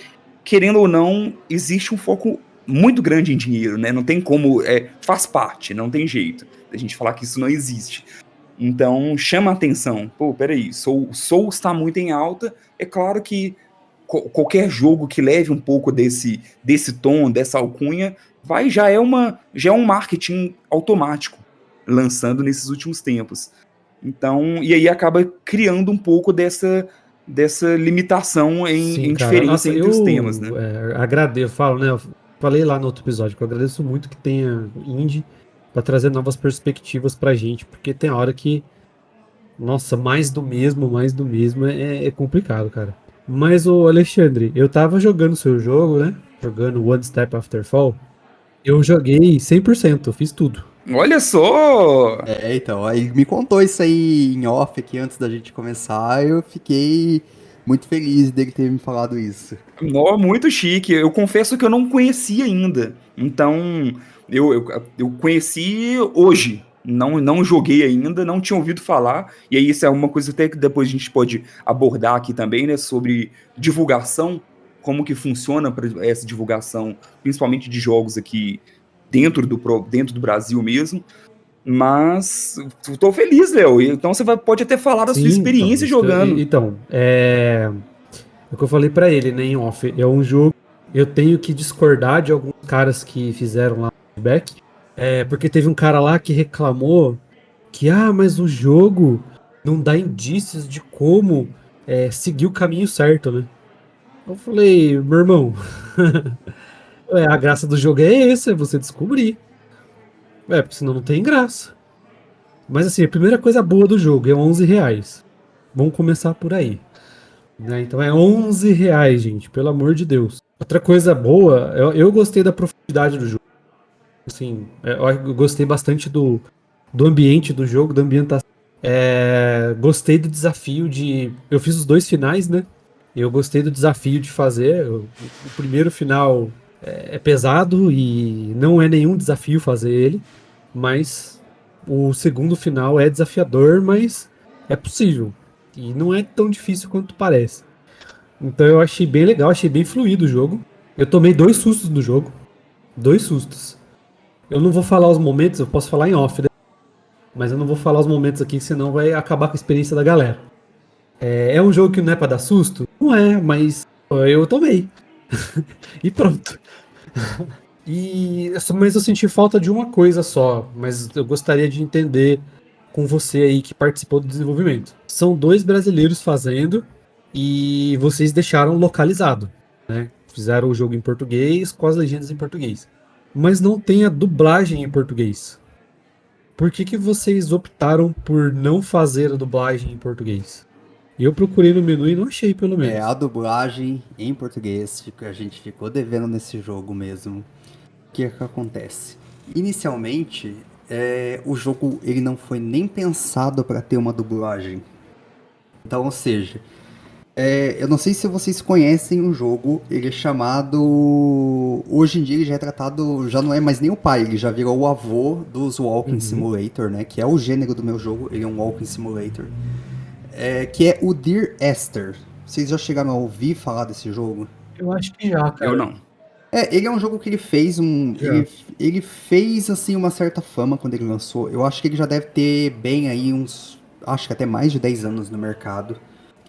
[SPEAKER 2] querendo ou não, existe um foco muito grande em dinheiro, né? Não tem como, faz parte, não tem jeito a gente falar que isso não existe. Então, chama a atenção. Pô, peraí, Soul está muito em alta. É claro que qualquer jogo que leve um pouco desse tom, dessa alcunha, já é um marketing automático, lançando nesses últimos tempos. Então, e aí acaba criando um pouco dessa limitação
[SPEAKER 1] Sim,
[SPEAKER 2] em
[SPEAKER 1] cara.
[SPEAKER 2] diferença
[SPEAKER 1] Nossa,
[SPEAKER 2] entre os temas, né?
[SPEAKER 1] agradeço, falo, né? Eu falei lá no outro episódio que eu agradeço muito que tenha indie pra trazer novas perspectivas pra gente, porque tem hora que, nossa, mais do mesmo é complicado, cara. Mas, o Alexandre, eu tava jogando seu jogo, né? Jogando One Step After Fall. Eu joguei 100%, fiz tudo.
[SPEAKER 2] Olha só!
[SPEAKER 3] então, aí me contou isso aí em off aqui antes da gente começar, eu fiquei muito feliz dele ter me falado isso.
[SPEAKER 2] Muito chique. Eu confesso que eu não conhecia ainda. Então, eu conheci hoje. Não joguei ainda, não tinha ouvido falar. E aí, isso é uma coisa até que depois a gente pode abordar aqui também, né? Sobre divulgação, como que funciona essa divulgação, principalmente de jogos aqui dentro do Brasil mesmo. Mas tô feliz, Léo. Então você pode até falar da sua
[SPEAKER 1] Sim, então,
[SPEAKER 2] experiência jogando.
[SPEAKER 1] é o que eu falei pra ele, né, em off. É um jogo. Eu tenho que discordar de alguns caras que fizeram lá o feedback. Porque teve um cara lá que reclamou que, mas o jogo não dá indícios de como seguir o caminho certo, né? Eu falei, meu irmão, a graça do jogo é essa, é você descobrir. Porque senão não tem graça. Mas assim, a primeira coisa boa do jogo é R$ 11. Vamos começar por aí. Né? Então é R$ 11, gente, pelo amor de Deus. Outra coisa boa, eu gostei da profundidade do jogo. Assim, eu gostei bastante do ambiente do jogo, da ambientação. Gostei do desafio de. Eu fiz os 2 finais, né? Eu gostei do desafio de fazer. O primeiro final é pesado e não é nenhum desafio fazer ele, mas o segundo final é desafiador, mas é possível. E não é tão difícil quanto parece. Então eu achei bem legal, achei bem fluido o jogo. Eu tomei 2 sustos no jogo. 2 sustos. Eu não vou falar os momentos, eu posso falar em off, né? Mas eu não vou falar os momentos aqui, senão vai acabar com a experiência da galera. É um jogo que não é pra dar susto? Não é, mas eu tomei. E pronto. Mas eu senti falta de uma coisa só, mas eu gostaria de entender com você aí que participou do desenvolvimento. São 2 brasileiros fazendo e vocês deixaram localizado, né? Fizeram o jogo em português com as legendas em português. Mas não tem a dublagem em português. Por que vocês optaram por não fazer a dublagem em português? Eu procurei no menu e não achei, pelo menos.
[SPEAKER 3] A dublagem em português, a gente ficou devendo nesse jogo mesmo. O que é que acontece? Inicialmente, o jogo ele não foi nem pensado para ter uma dublagem. Então, ou seja, eu não sei se vocês conhecem um jogo, ele é chamado... Hoje em dia ele já é tratado, já não é mais nem o pai, ele já virou o avô dos Walking Simulator, né? Que é o gênero do meu jogo, ele é um Walking Simulator. Que é o Dear Esther. Vocês já chegaram a ouvir falar desse jogo?
[SPEAKER 1] Eu acho que já, cara.
[SPEAKER 2] Eu não.
[SPEAKER 3] Ele é um jogo que ele fez ele fez assim uma certa fama quando ele lançou. Eu acho que ele já deve ter bem aí acho que até mais de 10 anos no mercado.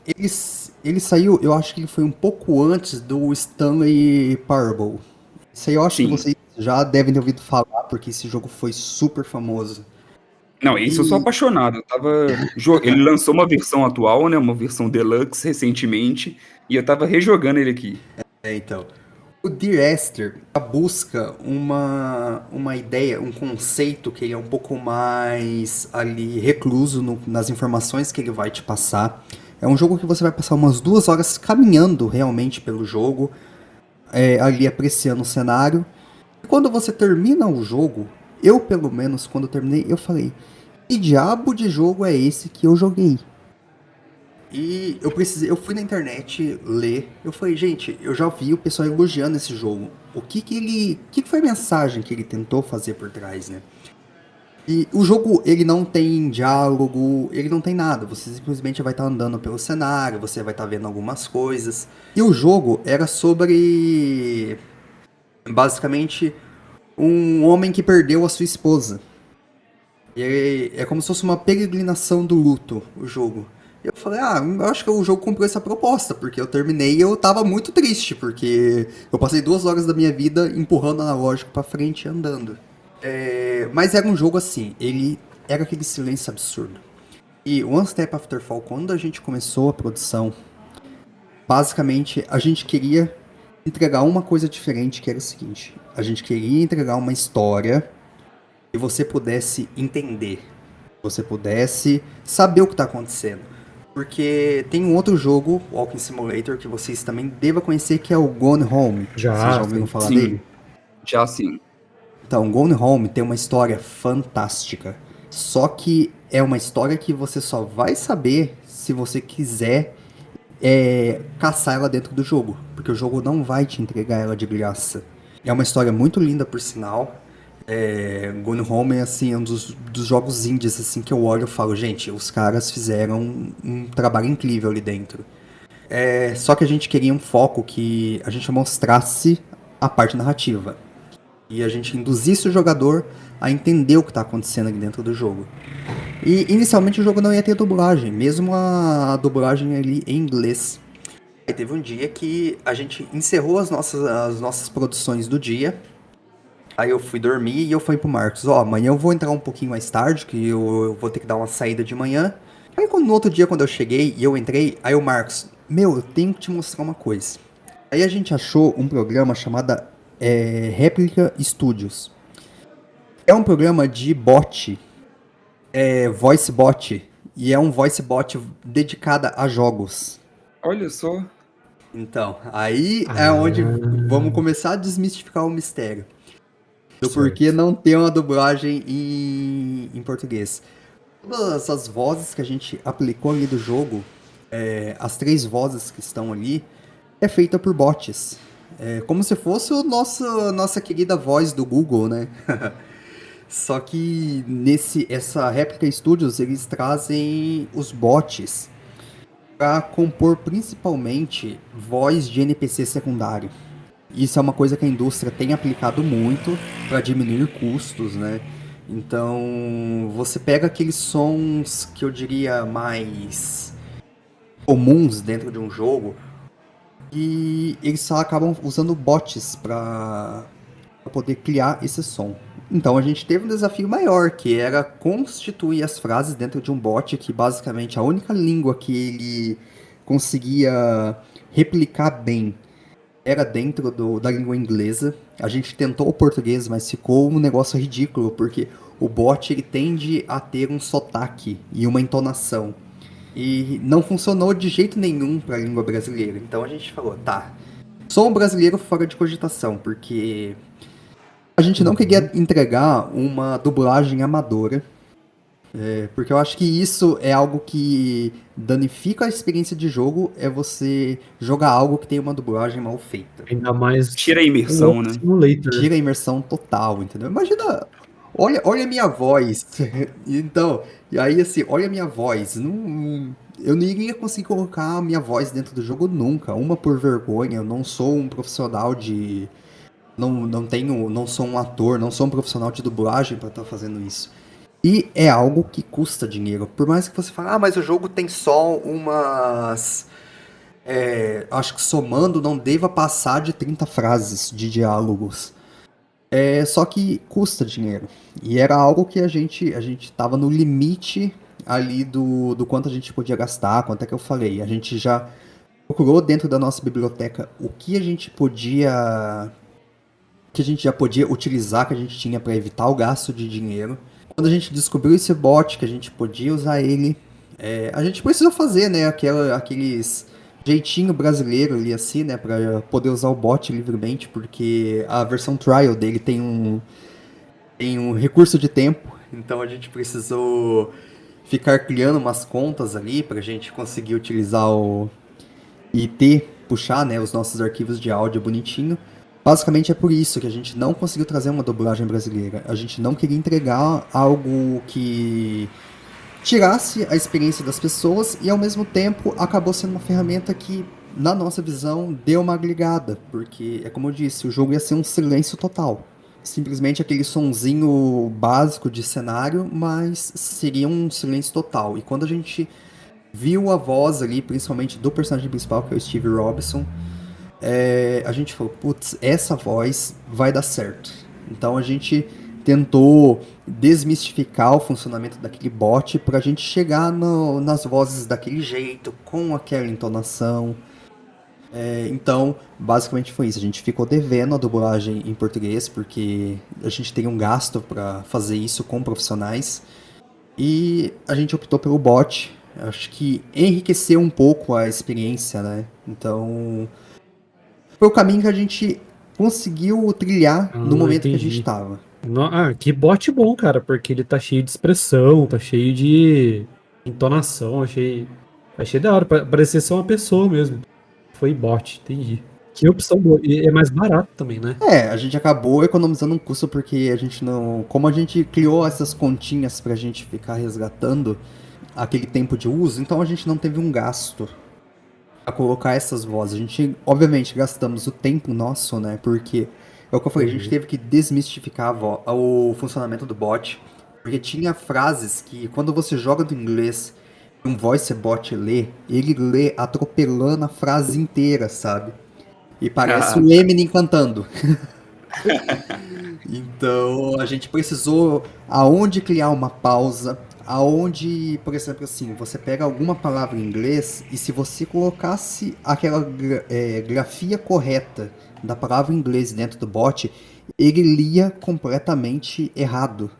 [SPEAKER 3] Ele saiu, eu acho que ele foi um pouco antes do Stanley Parable. Isso aí eu acho que vocês já devem ter ouvido falar, porque esse jogo foi super famoso.
[SPEAKER 2] Não, isso eu sou apaixonado. Ele lançou uma versão atual, né? Uma versão deluxe recentemente. E eu tava rejogando ele aqui.
[SPEAKER 3] Então. O Dear Esther busca uma ideia, um conceito que ele é um pouco mais ali recluso nas informações que ele vai te passar. É um jogo que você vai passar umas 2 horas caminhando realmente pelo jogo, ali apreciando o cenário. E quando você termina o jogo, eu pelo menos quando eu terminei, eu falei, que diabo de jogo é esse que eu joguei? E eu fui na internet ler, eu falei, gente, eu já vi o pessoal elogiando esse jogo. O que foi a mensagem que ele tentou fazer por trás, né? E o jogo, ele não tem diálogo, ele não tem nada. Você simplesmente vai estar andando pelo cenário, você vai estar vendo algumas coisas. E o jogo era sobre, basicamente, um homem que perdeu a sua esposa. E é como se fosse uma peregrinação do luto, o jogo. E eu falei, eu acho que o jogo cumpriu essa proposta, porque eu terminei e eu tava muito triste, porque eu passei 2 horas da minha vida empurrando o analógico pra frente e andando. Mas era um jogo assim, ele era aquele silêncio absurdo. E One Step After Fall, quando a gente começou a produção, basicamente a gente queria entregar uma coisa diferente, que era o seguinte: a gente queria entregar uma história que você pudesse entender, você pudesse saber o que está acontecendo. Porque tem um outro jogo, Walking Simulator, que vocês também devem conhecer, que é o Gone Home.
[SPEAKER 1] Já,
[SPEAKER 3] Vocês já ouviram falar
[SPEAKER 2] Sim,
[SPEAKER 3] dele?
[SPEAKER 2] já sim.
[SPEAKER 3] Então, Gone Home tem uma história fantástica. Só que é uma história que você só vai saber se você quiser caçar ela dentro do jogo. Porque o jogo não vai te entregar ela de graça. É uma história muito linda, por sinal. Gone Home é assim, um dos jogos indies assim, que eu olho e falo, gente, os caras fizeram um trabalho incrível ali dentro. Só que a gente queria um foco que a gente mostrasse a parte narrativa. E a gente induzisse o jogador a entender o que está acontecendo ali dentro do jogo. E inicialmente o jogo não ia ter dublagem, mesmo a dublagem ali em inglês. Aí teve um dia que a gente encerrou as nossas produções do dia. Aí eu fui dormir e eu falei pro Marcos, amanhã eu vou entrar um pouquinho mais tarde, que eu vou ter que dar uma saída de manhã. Aí no outro dia, quando eu cheguei e eu entrei, aí o Marcos, eu tenho que te mostrar uma coisa. Aí a gente achou um programa chamado Replica Studios. É um programa de bot, voice bot, e é um voice bot dedicado a jogos.
[SPEAKER 2] Olha só.
[SPEAKER 3] Então, aí é onde vamos começar a desmistificar o mistério. Do porquê não ter uma dublagem em português. Todas as vozes que a gente aplicou ali do jogo, as 3 vozes que estão ali, é feita por bots. É como se fosse nossa querida voz do Google, né? Só que essa Replica Studios, eles trazem os bots para compor principalmente voz de NPC secundário. Isso é uma coisa que a indústria tem aplicado muito para diminuir custos, né? Então, você pega aqueles sons que eu diria mais comuns dentro de um jogo e eles só acabam usando bots para poder criar esse som. Então, a gente teve um desafio maior, que era constituir as frases dentro de um bot que basicamente a única língua que ele conseguia replicar bem era dentro da língua inglesa. A gente tentou o português, mas ficou um negócio ridículo, porque o bot ele tende a ter um sotaque e uma entonação. E não funcionou de jeito nenhum para a língua brasileira. Então a gente falou, tá, sou um brasileiro fora de cogitação, porque a gente não queria entregar uma dublagem amadora. Porque eu acho que isso é algo que danifica a experiência de jogo, é você jogar algo que tem uma dublagem mal feita.
[SPEAKER 1] Ainda mais
[SPEAKER 2] Tira a imersão, né?
[SPEAKER 1] Simulator.
[SPEAKER 3] Tira a imersão total, entendeu? Imagina, olha a minha voz. Então, e aí assim, olha a minha voz. Eu não iria conseguir colocar a minha voz dentro do jogo nunca. Uma por vergonha, eu não sou um profissional de... Não sou um ator, não sou um profissional de dublagem para estar fazendo isso. E é algo que custa dinheiro. Por mais que você fale, mas o jogo tem só umas... acho que somando não deva passar de 30 frases de diálogos. Só que custa dinheiro. E era algo que a gente tava no limite ali do quanto a gente podia gastar, quanto é que eu falei. A gente já procurou dentro da nossa biblioteca o que a gente já podia utilizar, que a gente tinha para evitar o gasto de dinheiro. Quando a gente descobriu esse bot, que a gente podia usar ele, a gente precisou fazer, né, aqueles jeitinho brasileiro ali assim, né, para poder usar o bot livremente, porque a versão trial dele tem um recurso de tempo, então a gente precisou ficar criando umas contas ali para a gente conseguir utilizar e puxar, né, os nossos arquivos de áudio bonitinho. Basicamente é por isso que a gente não conseguiu trazer uma dublagem brasileira. A gente não queria entregar algo que tirasse a experiência das pessoas e ao mesmo tempo acabou sendo uma ferramenta que, na nossa visão, deu uma agregada, porque é como eu disse, o jogo ia ser um silêncio total. Simplesmente aquele sonzinho básico de cenário, mas seria um silêncio total. E quando a gente viu a voz ali, principalmente do personagem principal, que é o Steve Robinson, a gente falou, putz, essa voz vai dar certo. Então a gente tentou desmistificar o funcionamento daquele bot pra gente chegar nas vozes daquele jeito, com aquela entonação. Então, basicamente foi isso. A gente ficou devendo a dublagem em português, porque a gente tem um gasto pra fazer isso com profissionais. E a gente optou pelo bot. Acho que enriqueceu um pouco a experiência, né? Então, foi o caminho que a gente conseguiu trilhar no momento que a gente
[SPEAKER 1] Entendi.
[SPEAKER 3] estava.
[SPEAKER 1] Que bot bom, cara, porque ele tá cheio de expressão, tá cheio de entonação, achei da hora, parecia ser uma pessoa mesmo. Foi bot, entendi. Que opção boa. E é mais barato também, né?
[SPEAKER 3] A gente acabou economizando um custo porque a gente não. Como a gente criou essas continhas pra gente ficar resgatando aquele tempo de uso, então a gente não teve um gasto a colocar essas vozes. A gente, obviamente, gastamos o tempo nosso, né? Porque é o que eu falei, a gente teve que desmistificar o funcionamento do bot. Porque tinha frases que, quando você joga do inglês e um voice bot lê, ele lê atropelando a frase inteira, sabe? E parece o Eminem cantando. Então a gente precisou aonde criar uma pausa, aonde, por exemplo, assim, você pega alguma palavra em inglês e se você colocasse aquela grafia correta da palavra em inglês dentro do bot, ele lia completamente errado.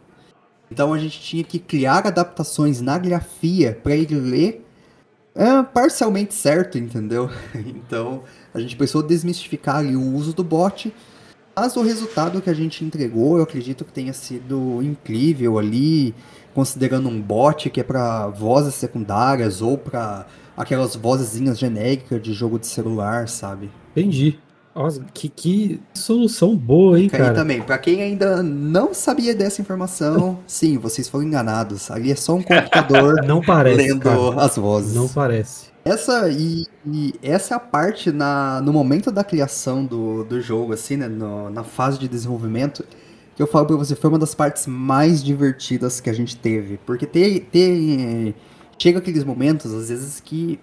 [SPEAKER 3] Então a gente tinha que criar adaptações na grafia para ele ler parcialmente certo, entendeu? Então a gente precisou desmistificar ali o uso do bot, mas o resultado que a gente entregou, eu acredito que tenha sido incrível ali, considerando um bot que é para vozes secundárias ou para aquelas vozezinhas genéricas de jogo de celular, sabe?
[SPEAKER 1] Entendi. Nossa, que solução boa, hein,
[SPEAKER 3] Fica aí
[SPEAKER 1] cara?
[SPEAKER 3] também, para quem ainda não sabia dessa informação, sim, vocês foram enganados. Ali é só um computador
[SPEAKER 1] Não parece,
[SPEAKER 3] lendo
[SPEAKER 1] cara.
[SPEAKER 3] as
[SPEAKER 1] Não
[SPEAKER 3] vozes.
[SPEAKER 1] parece.
[SPEAKER 3] E essa é a parte no momento da criação do jogo, assim, né? Na fase de desenvolvimento, que eu falo pra você, foi uma das partes mais divertidas que a gente teve. Porque chega aqueles momentos, às vezes, que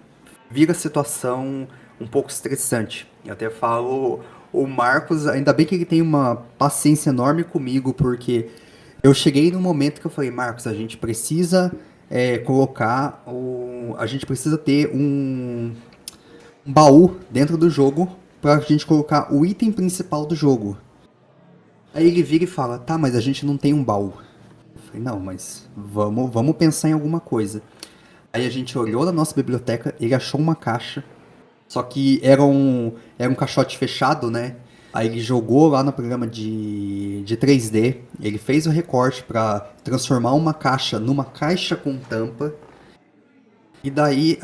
[SPEAKER 3] vira situação um pouco estressante. Eu até falo, o Marcos, ainda bem que ele tem uma paciência enorme comigo, porque eu cheguei no momento que eu falei, Marcos, a gente precisa colocar a gente precisa ter um baú dentro do jogo pra gente colocar o item principal do jogo. Aí ele vira e fala, tá, mas a gente não tem um baú. Eu falei, não, mas vamos pensar em alguma coisa. Aí a gente olhou na nossa biblioteca, ele achou uma caixa, só que era um caixote fechado, né? Aí ele jogou lá no programa de 3D, ele fez o recorte para transformar uma caixa numa caixa com tampa. E daí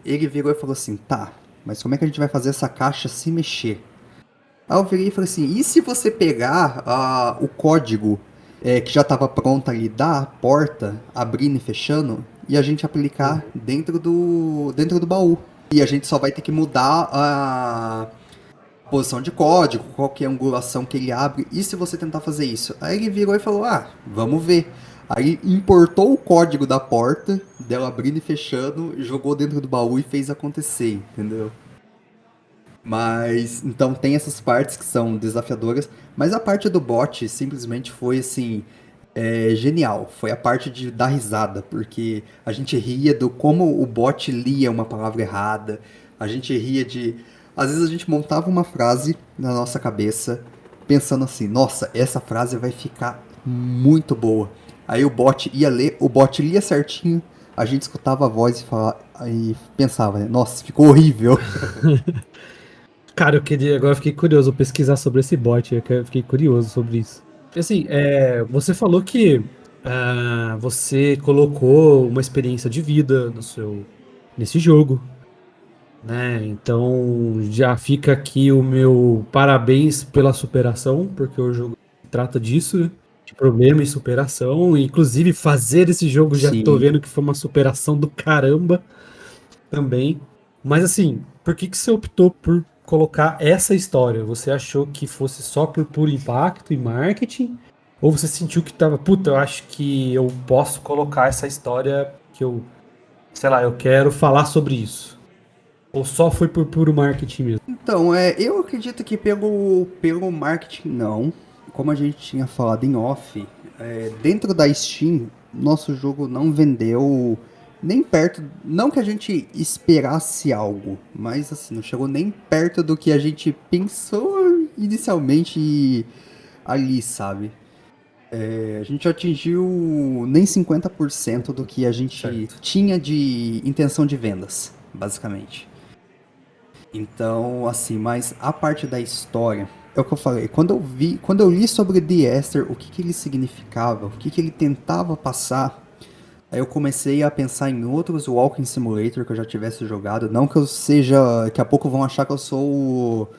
[SPEAKER 3] ele virou e falou assim, tá, mas como é que a gente vai fazer essa caixa se mexer? Aí eu virei e falei assim, e se você pegar o código que já estava pronto ali da porta, abrindo e fechando, e a gente aplicar dentro do baú? E a gente só vai ter que mudar a posição de código, qual que é a angulação que ele abre, e se você tentar fazer isso? Aí ele virou e falou, vamos ver. Aí importou o código da porta, dela abrindo e fechando, jogou dentro do baú e fez acontecer, entendeu? Mas, então tem essas partes que são desafiadoras, mas a parte do bot simplesmente foi assim, genial. Foi a parte de dar risada, porque a gente ria do como o bot lia uma palavra errada, a gente ria de. Às vezes a gente montava uma frase na nossa cabeça, pensando assim: nossa, essa frase vai ficar muito boa. Aí o bot ia ler, o bot lia certinho, a gente escutava a voz e pensava, né, nossa, ficou horrível.
[SPEAKER 1] Cara, agora eu fiquei curioso, vou pesquisar sobre esse bot, fiquei curioso sobre isso. E assim, você falou que você colocou uma experiência de vida nesse jogo, né? Então já fica aqui o meu parabéns pela superação, porque o jogo trata disso, né? De problema e superação. Inclusive, fazer esse jogo já tô
[SPEAKER 3] Sim.
[SPEAKER 1] vendo que foi uma superação do caramba também. Mas assim, por que você optou por colocar essa história? Você achou que fosse só por puro impacto e marketing? Ou você sentiu que tava, puta, eu acho que eu posso colocar essa história que eu, sei lá, eu quero falar sobre isso? Ou só foi por puro marketing mesmo?
[SPEAKER 3] Então, eu acredito que pelo marketing não. Como a gente tinha falado em off, dentro da Steam, nosso jogo não vendeu nem perto. Não que a gente esperasse algo, mas assim, não chegou nem perto do que a gente pensou inicialmente ali, sabe? A gente atingiu nem 50% do que a gente
[SPEAKER 1] Certo.
[SPEAKER 3] tinha de intenção de vendas, basicamente. Então, assim, mas a parte da história, é o que eu falei, quando eu li sobre The Esther, o que que ele significava, o que que ele tentava passar, aí eu comecei a pensar em outros Walking Simulator que eu já tivesse jogado, não que eu seja, daqui a pouco vão achar que eu sou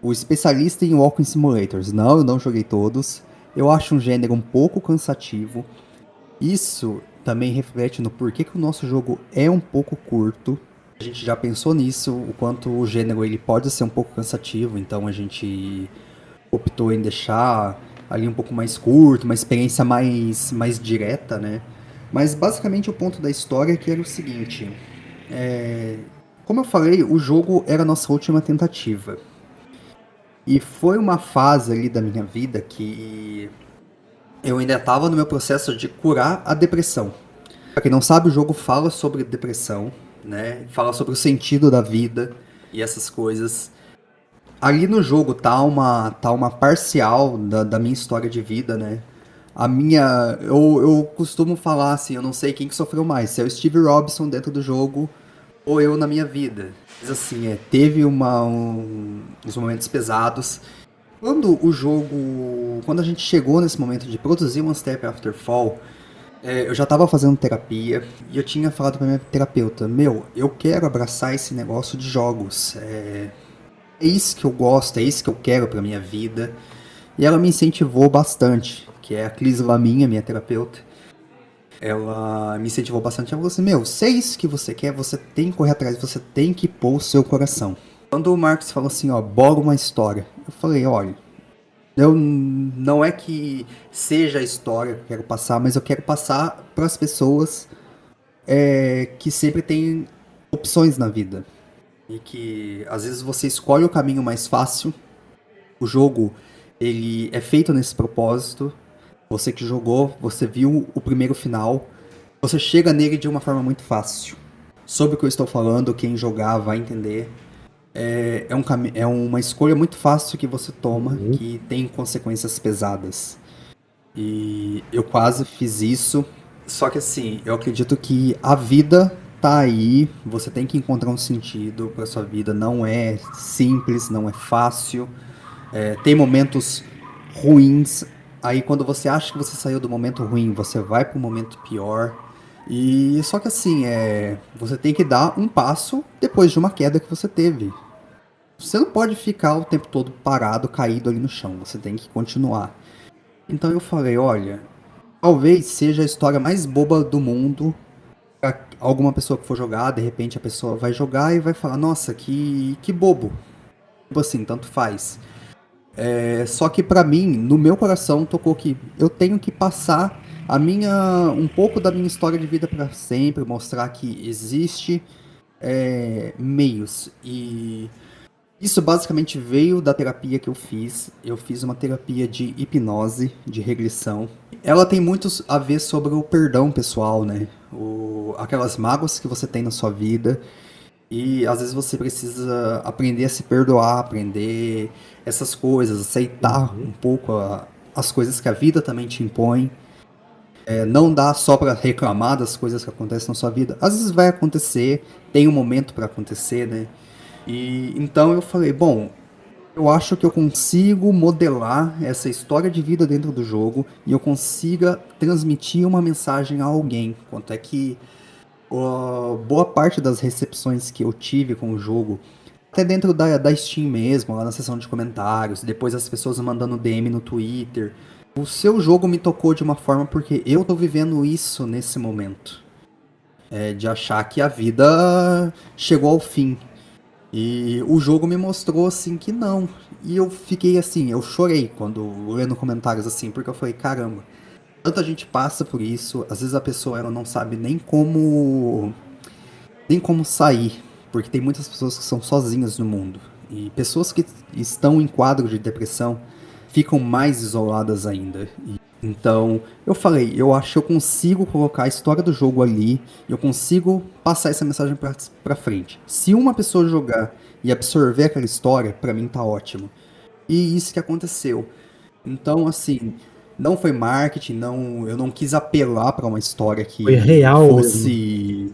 [SPEAKER 3] o especialista em Walking Simulators. Não, eu não joguei todos. Eu acho um gênero um pouco cansativo. Isso também reflete no porquê que o nosso jogo é um pouco curto. A gente já pensou nisso, o quanto o gênero ele pode ser um pouco cansativo, então a gente optou em deixar ali um pouco mais curto, uma experiência mais direta, né? Mas basicamente o ponto da história é que era o seguinte, como eu falei, o jogo era a nossa última tentativa. E foi uma fase ali da minha vida que eu ainda estava no meu processo de curar a depressão. Pra quem não sabe, o jogo fala sobre depressão, né? Fala sobre o sentido da vida e essas coisas. Ali no jogo tá uma parcial da minha história de vida, né? Eu costumo falar assim, eu não sei quem que sofreu mais, se é o Steve Robson dentro do jogo ou eu na minha vida. Mas assim, teve uns momentos pesados. Quando a gente chegou nesse momento de produzir One Step After Fall, eu já tava fazendo terapia e eu tinha falado pra minha terapeuta, meu, eu quero abraçar esse negócio de jogos. É isso que eu gosto, é isso que eu quero pra minha vida. E ela me incentivou bastante, que é a Clis Laminha, minha terapeuta. Ela me incentivou bastante. Ela falou assim, meu, se é isso que você quer, você tem que correr atrás, você tem que pôr o seu coração. Quando o Marcos falou assim, ó, bora uma história, eu falei, olha, não é que seja a história que eu quero passar, mas eu quero passar para as pessoas que sempre têm opções na vida. E que às vezes você escolhe o caminho mais fácil. O jogo, ele é feito nesse propósito. Você que jogou, você viu o primeiro final. Você chega nele de uma forma muito fácil. Sobre o que eu estou falando, quem jogar vai entender. É uma escolha muito fácil que você toma,
[SPEAKER 1] Uhum.
[SPEAKER 3] que tem consequências pesadas. E eu quase fiz isso. Só que assim, eu acredito que a vida tá aí, você tem que encontrar um sentido para sua vida. Não é simples, não é fácil. Tem momentos ruins. Aí quando você acha que você saiu do momento ruim, você vai para um momento pior. E só que assim, você tem que dar um passo depois de uma queda que você teve. Você não pode ficar o tempo todo parado, caído ali no chão. Você tem que continuar. Então eu falei, olha, talvez seja a história mais boba do mundo. Pra alguma pessoa que for jogar, de repente a pessoa vai jogar e vai falar, nossa, que bobo. Tipo assim, tanto faz. Só que pra mim, no meu coração, tocou que eu tenho que passar um pouco da minha história de vida pra sempre, mostrar que existe meios. E isso basicamente veio da terapia que eu fiz. Eu fiz uma terapia de hipnose, de regressão. ela tem muito a ver sobre o perdão pessoal, né? Aquelas mágoas que você tem na sua vida. E às vezes você precisa aprender a se perdoar, aprender essas coisas, aceitar um pouco as coisas que a vida também te impõe. Não dá só pra reclamar das coisas que acontecem na sua vida. Às vezes vai acontecer, tem um momento pra acontecer, né? E então eu falei, bom, eu acho que eu consigo modelar essa história de vida dentro do jogo e eu consiga transmitir uma mensagem a alguém. Quanto é que boa parte das recepções que eu tive com o jogo, até dentro da Steam mesmo, lá na seção de comentários, depois as pessoas mandando DM no Twitter, o seu jogo me tocou de uma forma porque eu tô vivendo isso nesse momento. De achar que a vida chegou ao fim. E o jogo me mostrou assim que não. E eu fiquei assim, eu chorei quando lendo comentários assim, porque eu falei, caramba, tanta gente passa por isso, às vezes a pessoa ela não sabe nem como sair, porque tem muitas pessoas que são sozinhas no mundo. E pessoas que estão em quadro de depressão ficam mais isoladas ainda. Então, eu falei, eu acho que eu consigo colocar a história do jogo ali, eu consigo passar essa mensagem pra frente. Se uma pessoa jogar e absorver aquela história, pra mim tá ótimo. E isso que aconteceu. Então, assim, não foi marketing, eu não quis apelar pra uma história
[SPEAKER 1] Foi
[SPEAKER 3] que
[SPEAKER 1] real mesmo.
[SPEAKER 3] fosse.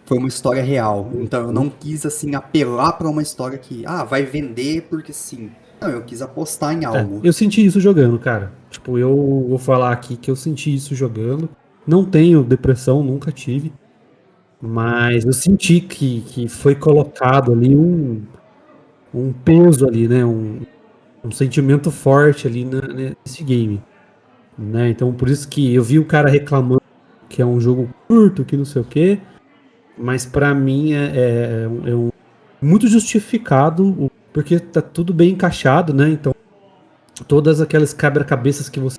[SPEAKER 3] Foi uma história real. Então, eu não quis, assim, apelar pra uma história que, vai vender porque sim. Não, eu quis apostar em algo.
[SPEAKER 1] Eu senti isso jogando, cara. Tipo, eu vou falar aqui que eu senti isso jogando. Não tenho depressão, nunca tive. Mas eu senti que foi colocado ali um peso ali, né? Um sentimento forte ali nesse game. Né? Então, por isso que eu vi o cara reclamando que é um jogo curto, que não sei o quê. Mas pra mim é muito justificado, porque tá tudo bem encaixado, né? Então, todas aquelas quebra-cabeças que você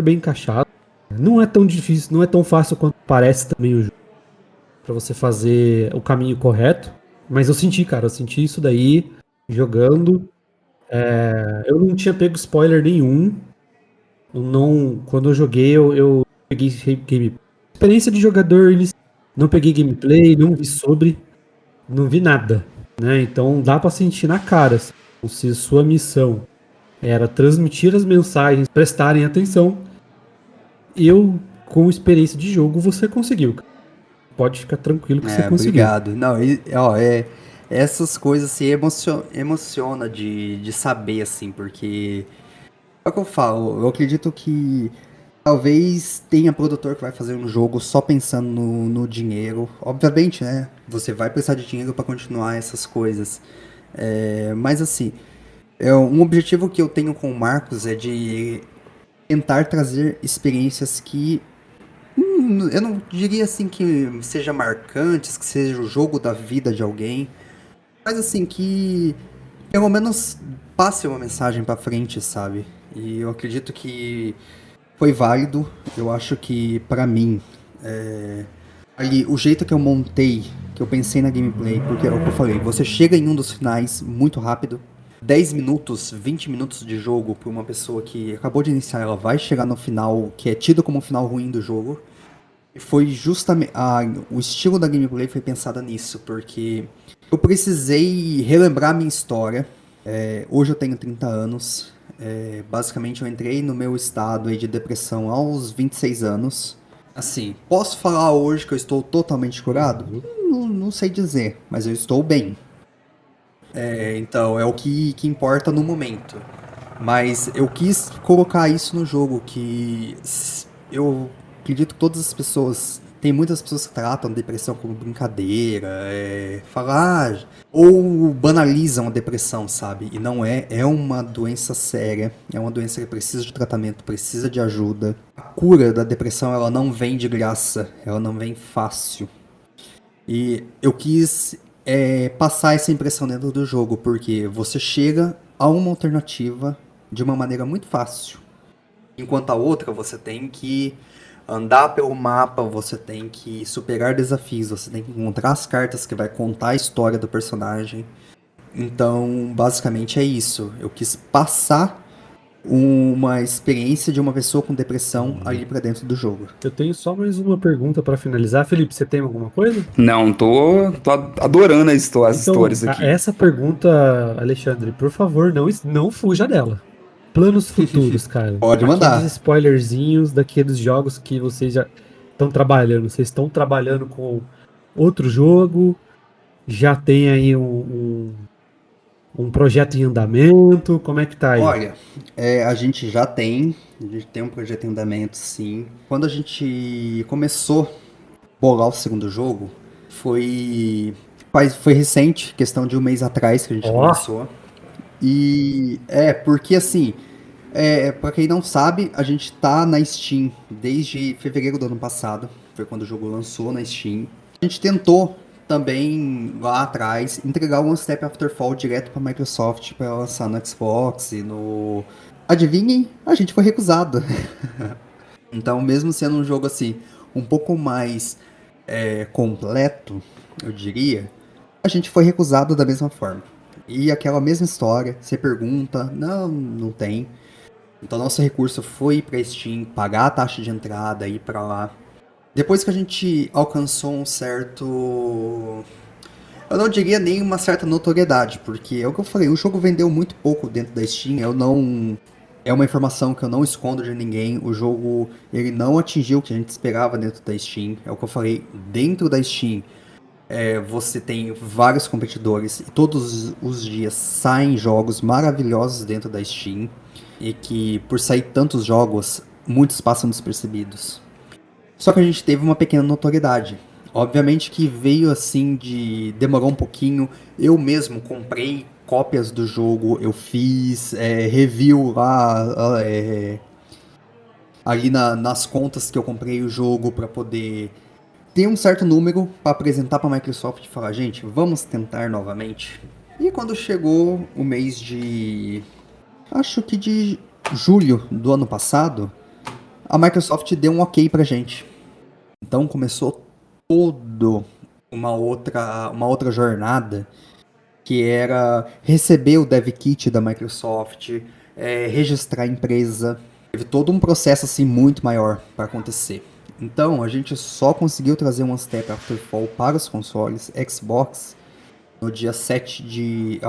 [SPEAKER 1] bem encaixado. Não é tão difícil, não é tão fácil quanto parece também o jogo para você fazer o caminho correto. Mas eu senti, cara, eu senti isso daí jogando. Eu não tinha pego spoiler nenhum. Quando eu joguei, eu peguei experiência de jogador inicial. Não peguei gameplay, não vi sobre, não vi nada, né? Então dá para sentir na cara se sua missão era transmitir as mensagens, prestarem atenção. Com experiência de jogo, você conseguiu. Pode ficar tranquilo que você conseguiu.
[SPEAKER 3] Obrigado. Não, essas coisas se emociona de saber, assim, porque é o que eu falo, eu acredito que talvez tenha produtor que vai fazer um jogo só pensando no dinheiro. Obviamente, né? Você vai precisar de dinheiro para continuar essas coisas. Mas assim, um objetivo que eu tenho com o Marcos é de tentar trazer experiências que eu não diria assim que seja marcantes, que seja o jogo da vida de alguém, mas assim que pelo menos passe uma mensagem pra frente, sabe? E eu acredito que foi válido. Eu acho que pra mim ali o jeito que eu montei, que eu pensei na gameplay, porque é o que eu falei, você chega em um dos finais muito rápido. 10 minutos, 20 minutos de jogo pra uma pessoa que acabou de iniciar, ela vai chegar no final que é tido como o final ruim do jogo. E foi justamente. O estilo da gameplay foi pensado nisso, porque eu precisei relembrar minha história. Hoje eu tenho 30 anos. Basicamente eu entrei no meu estado aí de depressão aos 26 anos. Assim, posso falar hoje que eu estou totalmente curado? Não sei dizer, mas eu estou bem. Então, é o que importa no momento. Mas eu quis colocar isso no jogo, que eu acredito que todas as pessoas. Tem muitas pessoas que tratam depressão como brincadeira, falar, ou banalizam a depressão, sabe? E não é uma doença séria, é uma doença que precisa de tratamento, precisa de ajuda. A cura da depressão, ela não vem de graça, ela não vem fácil. E eu quis passar essa impressão dentro do jogo, porque você chega a uma alternativa de uma maneira muito fácil. Enquanto a outra, você tem que andar pelo mapa, você tem que superar desafios, você tem que encontrar as cartas que vai contar a história do personagem. Então, basicamente é isso. Eu quis passar uma experiência de uma pessoa com depressão ali pra dentro do jogo.
[SPEAKER 1] Eu tenho só mais uma pergunta pra finalizar. Felipe, você tem alguma coisa?
[SPEAKER 2] Não, tô adorando as histórias
[SPEAKER 1] Então,
[SPEAKER 2] aqui.
[SPEAKER 1] essa pergunta, Alexandre, por favor, não fuja dela. Planos futuros, cara.
[SPEAKER 3] Pode mandar.
[SPEAKER 1] Aqueles spoilerzinhos daqueles jogos que vocês já estão trabalhando. Vocês estão trabalhando com outro jogo? Já tem aí um projeto em andamento? Como é que tá aí?
[SPEAKER 3] Olha, a gente tem um projeto em andamento, sim. Quando a gente começou a bolar o segundo jogo, foi recente, questão de um mês atrás que a gente
[SPEAKER 1] Ó.
[SPEAKER 3] começou. E porque assim, pra quem não sabe, a gente tá na Steam desde fevereiro do ano passado, foi quando o jogo lançou na Steam. A gente tentou também lá atrás entregar o One Step After Fall direto pra Microsoft para lançar no Xbox e no... Adivinhem, a gente foi recusado. Então, mesmo sendo um jogo assim, um pouco mais completo, eu diria, a gente foi recusado da mesma forma. E aquela mesma história, você pergunta, não tem. Então nosso recurso foi para Steam, pagar a taxa de entrada, ir para lá. Depois que a gente alcançou um certo... Eu não diria nem uma certa notoriedade, porque é o que eu falei, o jogo vendeu muito pouco dentro da Steam, é uma informação que eu não escondo de ninguém, o jogo ele não atingiu o que a gente esperava dentro da Steam, é o que eu falei, dentro da Steam você tem vários competidores e todos os dias saem jogos maravilhosos dentro da Steam e que por sair tantos jogos, muitos passam despercebidos. Só que a gente teve uma pequena notoriedade. Obviamente que veio assim demorou um pouquinho. Eu mesmo comprei cópias do jogo, eu fiz review lá ali nas contas que eu comprei o jogo para poder ter um certo número para apresentar para a Microsoft e falar, gente, vamos tentar novamente. E quando chegou o mês acho que de julho do ano passado, a Microsoft deu um ok pra gente. Então começou todo uma outra jornada, que era receber o Dev Kit da Microsoft, registrar a empresa. Teve todo um processo assim muito maior para acontecer. Então a gente só conseguiu trazer um Step After Fall para os consoles Xbox no dia 7 de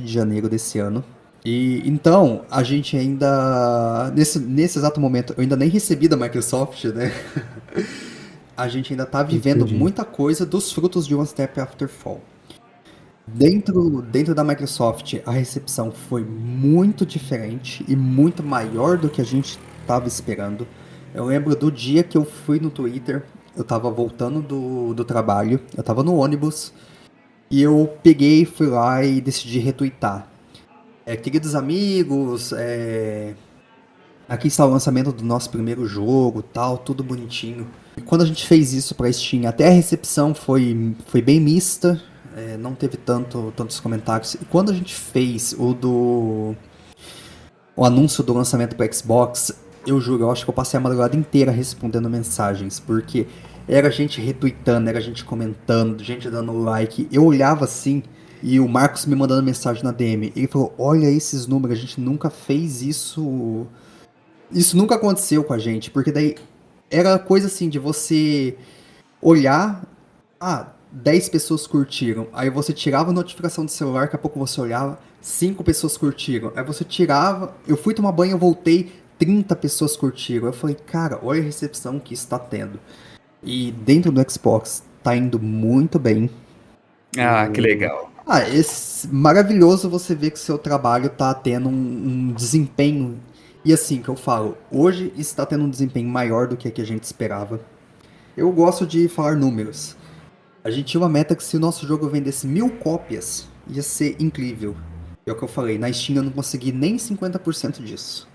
[SPEAKER 3] janeiro desse ano. E então, a gente ainda nesse exato momento, eu ainda nem recebi da Microsoft, né? A gente ainda tá vivendo
[SPEAKER 1] Entendi.
[SPEAKER 3] muita coisa dos frutos de One Step After Fall. Dentro da Microsoft, a recepção foi muito diferente e muito maior do que a gente estava esperando. Eu lembro do dia que eu fui no Twitter, eu tava voltando do trabalho, eu tava no ônibus, e eu peguei, fui lá e decidi retweetar. Queridos amigos, aqui está o lançamento do nosso primeiro jogo, tal, tudo bonitinho. E quando a gente fez isso pra Steam, até a recepção foi bem mista, não teve tantos comentários. E quando a gente fez o anúncio do lançamento para Xbox, eu juro, eu acho que eu passei a madrugada inteira respondendo mensagens, porque era gente retweetando, era gente comentando, gente dando like. Eu olhava assim e o Marcos me mandando mensagem na DM. Ele falou: olha esses números, a gente nunca fez isso. Isso nunca aconteceu com a gente, porque daí era coisa assim de você olhar, 10 pessoas curtiram. Aí você tirava a notificação do celular, daqui a pouco você olhava, 5 pessoas curtiram. Aí você tirava, eu fui tomar banho, eu voltei, 30 pessoas curtiram. Eu falei, cara, olha a recepção que isso tá tendo. E dentro do Xbox tá indo muito bem.
[SPEAKER 2] Ah, que legal.
[SPEAKER 3] Maravilhoso você ver que o seu trabalho tá tendo um desempenho. E assim que eu falo, hoje está tendo um desempenho maior do que a gente esperava. Eu gosto de falar números. A gente tinha uma meta que se o nosso jogo vendesse 1000 cópias, ia ser incrível. É o que eu falei, na Steam eu não consegui nem 50% disso.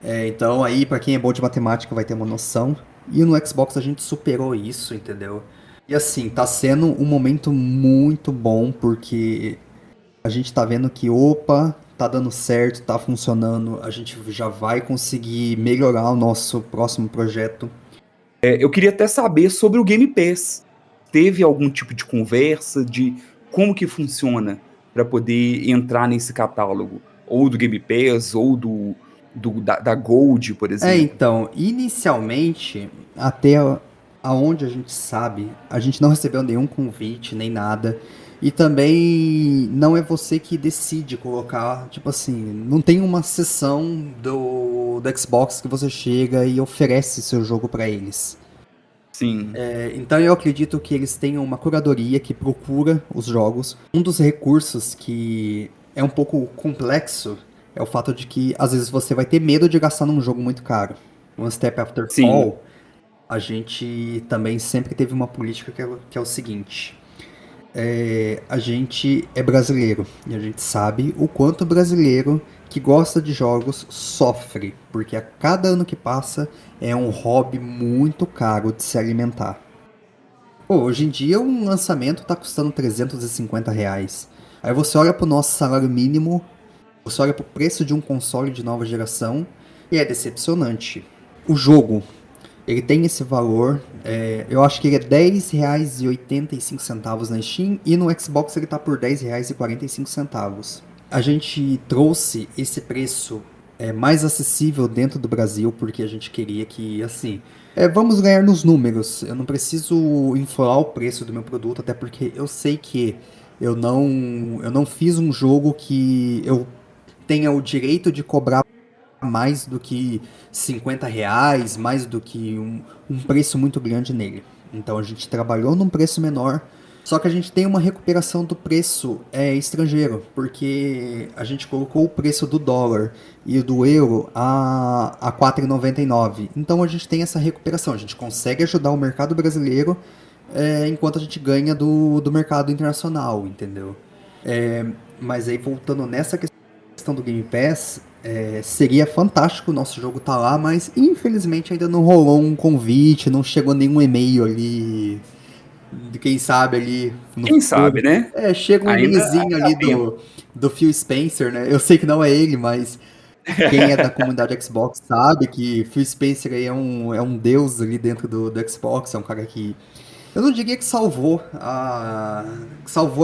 [SPEAKER 3] Então aí, pra quem é bom de matemática vai ter uma noção. E no Xbox a gente superou isso, entendeu? E assim, tá sendo um momento muito bom, porque a gente tá vendo que, opa, tá dando certo, tá funcionando, a gente já vai conseguir melhorar o nosso próximo projeto.
[SPEAKER 2] Eu queria até saber sobre o Game Pass. Teve algum tipo de conversa de como que funciona para poder entrar nesse catálogo? ou do Game Pass, ou da Gold, por exemplo.
[SPEAKER 3] Então, inicialmente, até aonde a gente sabe, a gente não recebeu nenhum convite, nem nada. E também não é você que decide colocar, tipo assim, não tem uma sessão do Xbox que você chega e oferece seu jogo para eles.
[SPEAKER 2] Sim.
[SPEAKER 3] Então eu acredito que eles tenham uma curadoria que procura os jogos. Um dos recursos que é um pouco complexo é o fato de que às vezes você vai ter medo de gastar num jogo muito caro. One Step After
[SPEAKER 2] Sim.
[SPEAKER 3] Fall, a gente também sempre teve uma política que é o seguinte. A gente é brasileiro e a gente sabe o quanto o brasileiro que gosta de jogos sofre, porque a cada ano que passa é um hobby muito caro de se alimentar. Pô, hoje em dia um lançamento tá custando R$ 350. Aí você olha pro nosso salário mínimo, você olha pro preço de um console de nova geração e é decepcionante. O jogo, ele tem esse valor, eu acho que ele é R$ 10,85 na Steam e no Xbox ele tá por R$ 10,45. A gente trouxe esse preço mais acessível dentro do Brasil porque a gente queria que, assim, vamos ganhar nos números. Eu não preciso inflar o preço do meu produto, até porque eu sei que eu não fiz um jogo que eu tenha o direito de cobrar mais do que R$ 50, mais do que um preço muito grande nele. Então a gente trabalhou num preço menor, só que a gente tem uma recuperação do preço estrangeiro, porque a gente colocou o preço do dólar e do euro a 4,99. Então a gente tem essa recuperação, a gente consegue ajudar o mercado brasileiro enquanto a gente ganha do mercado internacional, entendeu? Mas aí voltando nessa questão do Game Pass, seria fantástico o nosso jogo tá lá, mas infelizmente ainda não rolou um convite, não chegou nenhum e-mail ali, de quem sabe ali no
[SPEAKER 2] Quem sabe,
[SPEAKER 3] futuro.
[SPEAKER 2] né?
[SPEAKER 3] Chega um
[SPEAKER 2] Ainda
[SPEAKER 3] e-mailzinho
[SPEAKER 2] há
[SPEAKER 3] ali
[SPEAKER 2] tempo.
[SPEAKER 3] do Phil Spencer, né? Eu sei que não é ele, mas quem é da comunidade Xbox sabe que Phil Spencer aí é um deus ali dentro do Xbox, é um cara que eu não diria que salvou a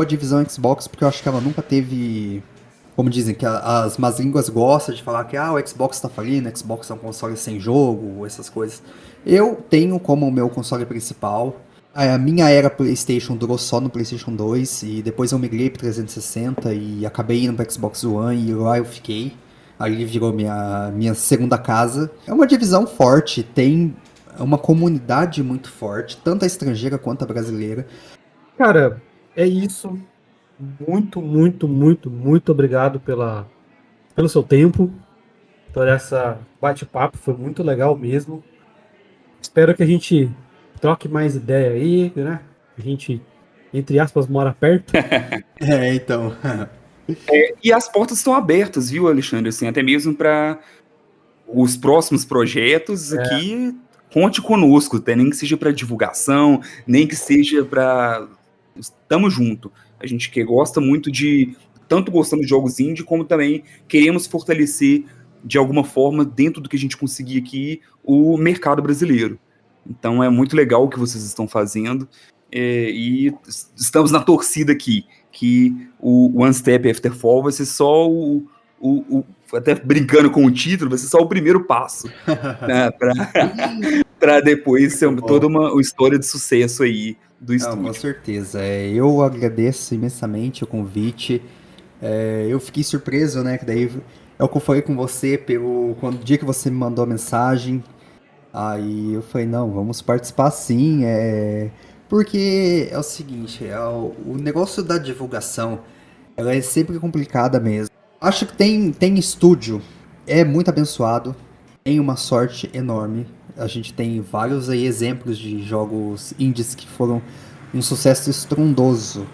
[SPEAKER 3] divisão Xbox, porque eu acho que ela nunca teve, como dizem, que as más línguas gostam de falar que o Xbox tá falindo, o Xbox é um console sem jogo, essas coisas. Eu tenho como o meu console principal. A minha era PlayStation durou só no PlayStation 2 e depois eu migrei pro 360 e acabei indo pro Xbox One e lá eu fiquei. Ali virou minha segunda casa. É uma divisão forte, tem uma comunidade muito forte, tanto a estrangeira quanto a brasileira.
[SPEAKER 1] Cara, é isso. Muito, muito, muito, muito obrigado pelo seu tempo, por essa bate-papo, foi muito legal mesmo. Espero que a gente troque mais ideia aí, né? A gente, entre aspas, mora perto.
[SPEAKER 3] Então.
[SPEAKER 2] E as portas estão abertas, viu, Alexandre? Assim, até mesmo para os próximos projetos aqui, conte conosco, até nem que seja para divulgação, nem que seja para. Estamos junto. A gente que gosta muito de. Tanto gostando de jogos indie, como também queremos fortalecer de alguma forma, dentro do que a gente conseguir aqui, o mercado brasileiro. Então é muito legal o que vocês estão fazendo. E estamos na torcida aqui, que o One Step After Fall vai ser só até brincando com o título, vai ser só o primeiro passo, né, para depois ser toda uma história de sucesso aí do
[SPEAKER 3] Não, com
[SPEAKER 2] estúdio.
[SPEAKER 3] certeza. Eu agradeço imensamente o convite. Eu fiquei surpreso, né? Que daí é o que eu falei com você quando o dia que você me mandou a mensagem. Aí eu falei, não, vamos participar sim. Porque é o seguinte, o negócio da divulgação, ela é sempre complicada mesmo. Acho que tem estúdio, é muito abençoado, tem uma sorte enorme. A gente tem vários aí exemplos de jogos indies que foram um sucesso estrondoso,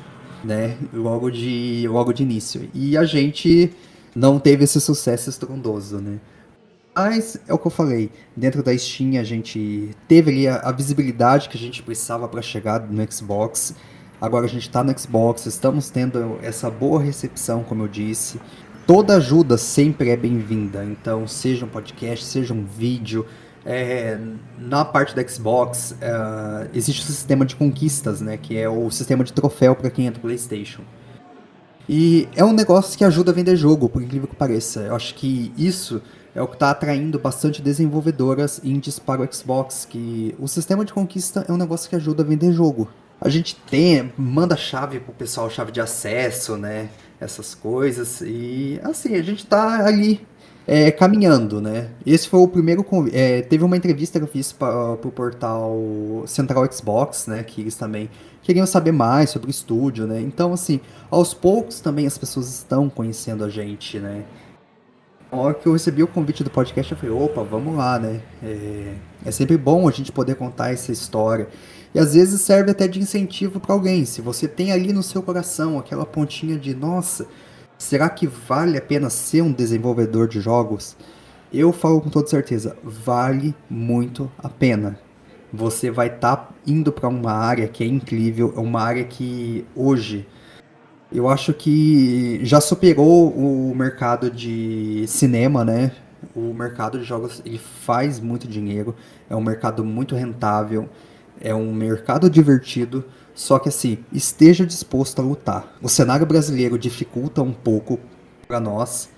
[SPEAKER 3] né? Logo de início. E a gente não teve esse sucesso estrondoso, né? Mas é o que eu falei, dentro da Steam a gente teve ali a visibilidade que a gente precisava para chegar no Xbox. Agora a gente está no Xbox, estamos tendo essa boa recepção, como eu disse. Toda ajuda sempre é bem-vinda, então seja um podcast, seja um vídeo. Na parte da Xbox existe o sistema de conquistas, né, que é o sistema de troféu para quem é do PlayStation. E é um negócio que ajuda a vender jogo, por incrível que pareça. Eu acho que isso é o que está atraindo bastante desenvolvedoras indies para o Xbox, que o sistema de conquista é um negócio que ajuda a vender jogo. A gente manda chave pro pessoal, chave de acesso, né? Essas coisas. E assim, a gente tá ali caminhando, né? Esse foi o primeiro teve uma entrevista que eu fiz pro portal Central Xbox, né? Que eles também queriam saber mais sobre o estúdio, né? Então, assim, aos poucos também as pessoas estão conhecendo a gente, né? Na hora que eu recebi o convite do podcast, eu falei, opa, vamos lá, né? É sempre bom a gente poder contar essa história. E às vezes serve até de incentivo para alguém. Se você tem ali no seu coração aquela pontinha de, nossa, será que vale a pena ser um desenvolvedor de jogos? Eu falo com toda certeza, vale muito a pena. Você vai estar indo para uma área que é incrível, é uma área que hoje eu acho que já superou o mercado de cinema, né? O mercado de jogos ele faz muito dinheiro, é um mercado muito rentável, é um mercado divertido, só que assim, esteja disposto a lutar. O cenário brasileiro dificulta um pouco para nós.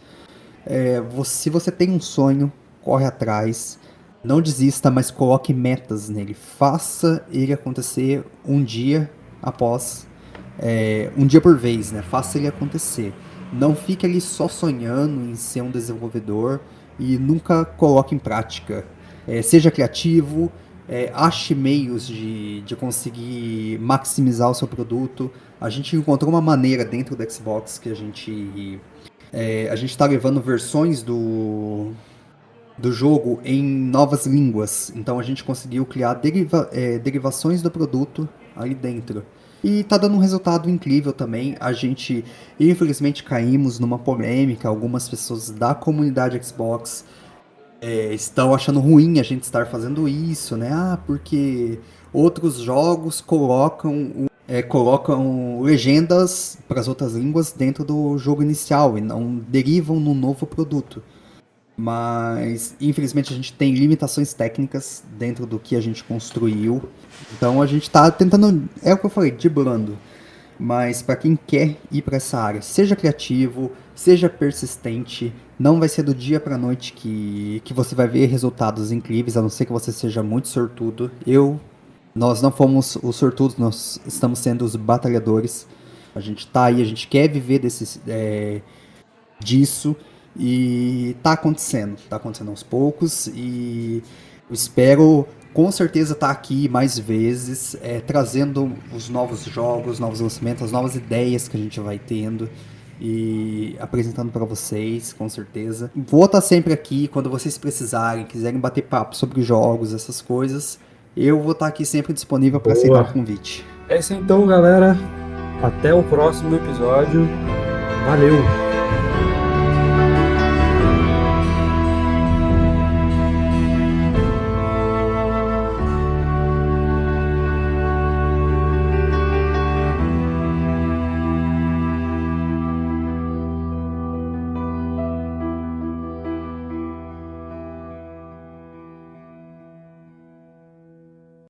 [SPEAKER 3] Se você tem um sonho, corre atrás, não desista, mas coloque metas nele. Faça ele acontecer um dia após um dia por vez, né? Faça ele acontecer. Não fique ali só sonhando em ser um desenvolvedor e nunca coloque em prática. Seja criativo, ache meios de conseguir maximizar o seu produto. A gente encontrou uma maneira dentro do Xbox que a gente está levando versões do jogo em novas línguas. Então a gente conseguiu criar derivações do produto ali dentro. E tá dando um resultado incrível também. A gente, infelizmente, caímos numa polêmica. Algumas pessoas da comunidade Xbox estão achando ruim a gente estar fazendo isso, né? Porque outros jogos colocam legendas para as outras línguas dentro do jogo inicial e não derivam no novo produto. Mas, infelizmente, a gente tem limitações técnicas dentro do que a gente construiu. Então, a gente tá tentando, é o que eu falei, driblando. Mas, para quem quer ir para essa área, seja criativo, seja persistente. Não vai ser do dia para noite que você vai ver resultados incríveis, a não ser que você seja muito sortudo. Nós não fomos os sortudos, nós estamos sendo os batalhadores. A gente tá aí, a gente quer viver disso. E tá acontecendo aos poucos e eu espero com certeza estar aqui mais vezes, trazendo os novos jogos, novos lançamentos, as novas ideias que a gente vai tendo e apresentando para vocês, com certeza. Vou estar sempre aqui quando vocês precisarem, quiserem bater papo sobre jogos, essas coisas, eu vou estar aqui sempre disponível para aceitar o convite.
[SPEAKER 1] É isso então, galera. Até o próximo episódio. Valeu!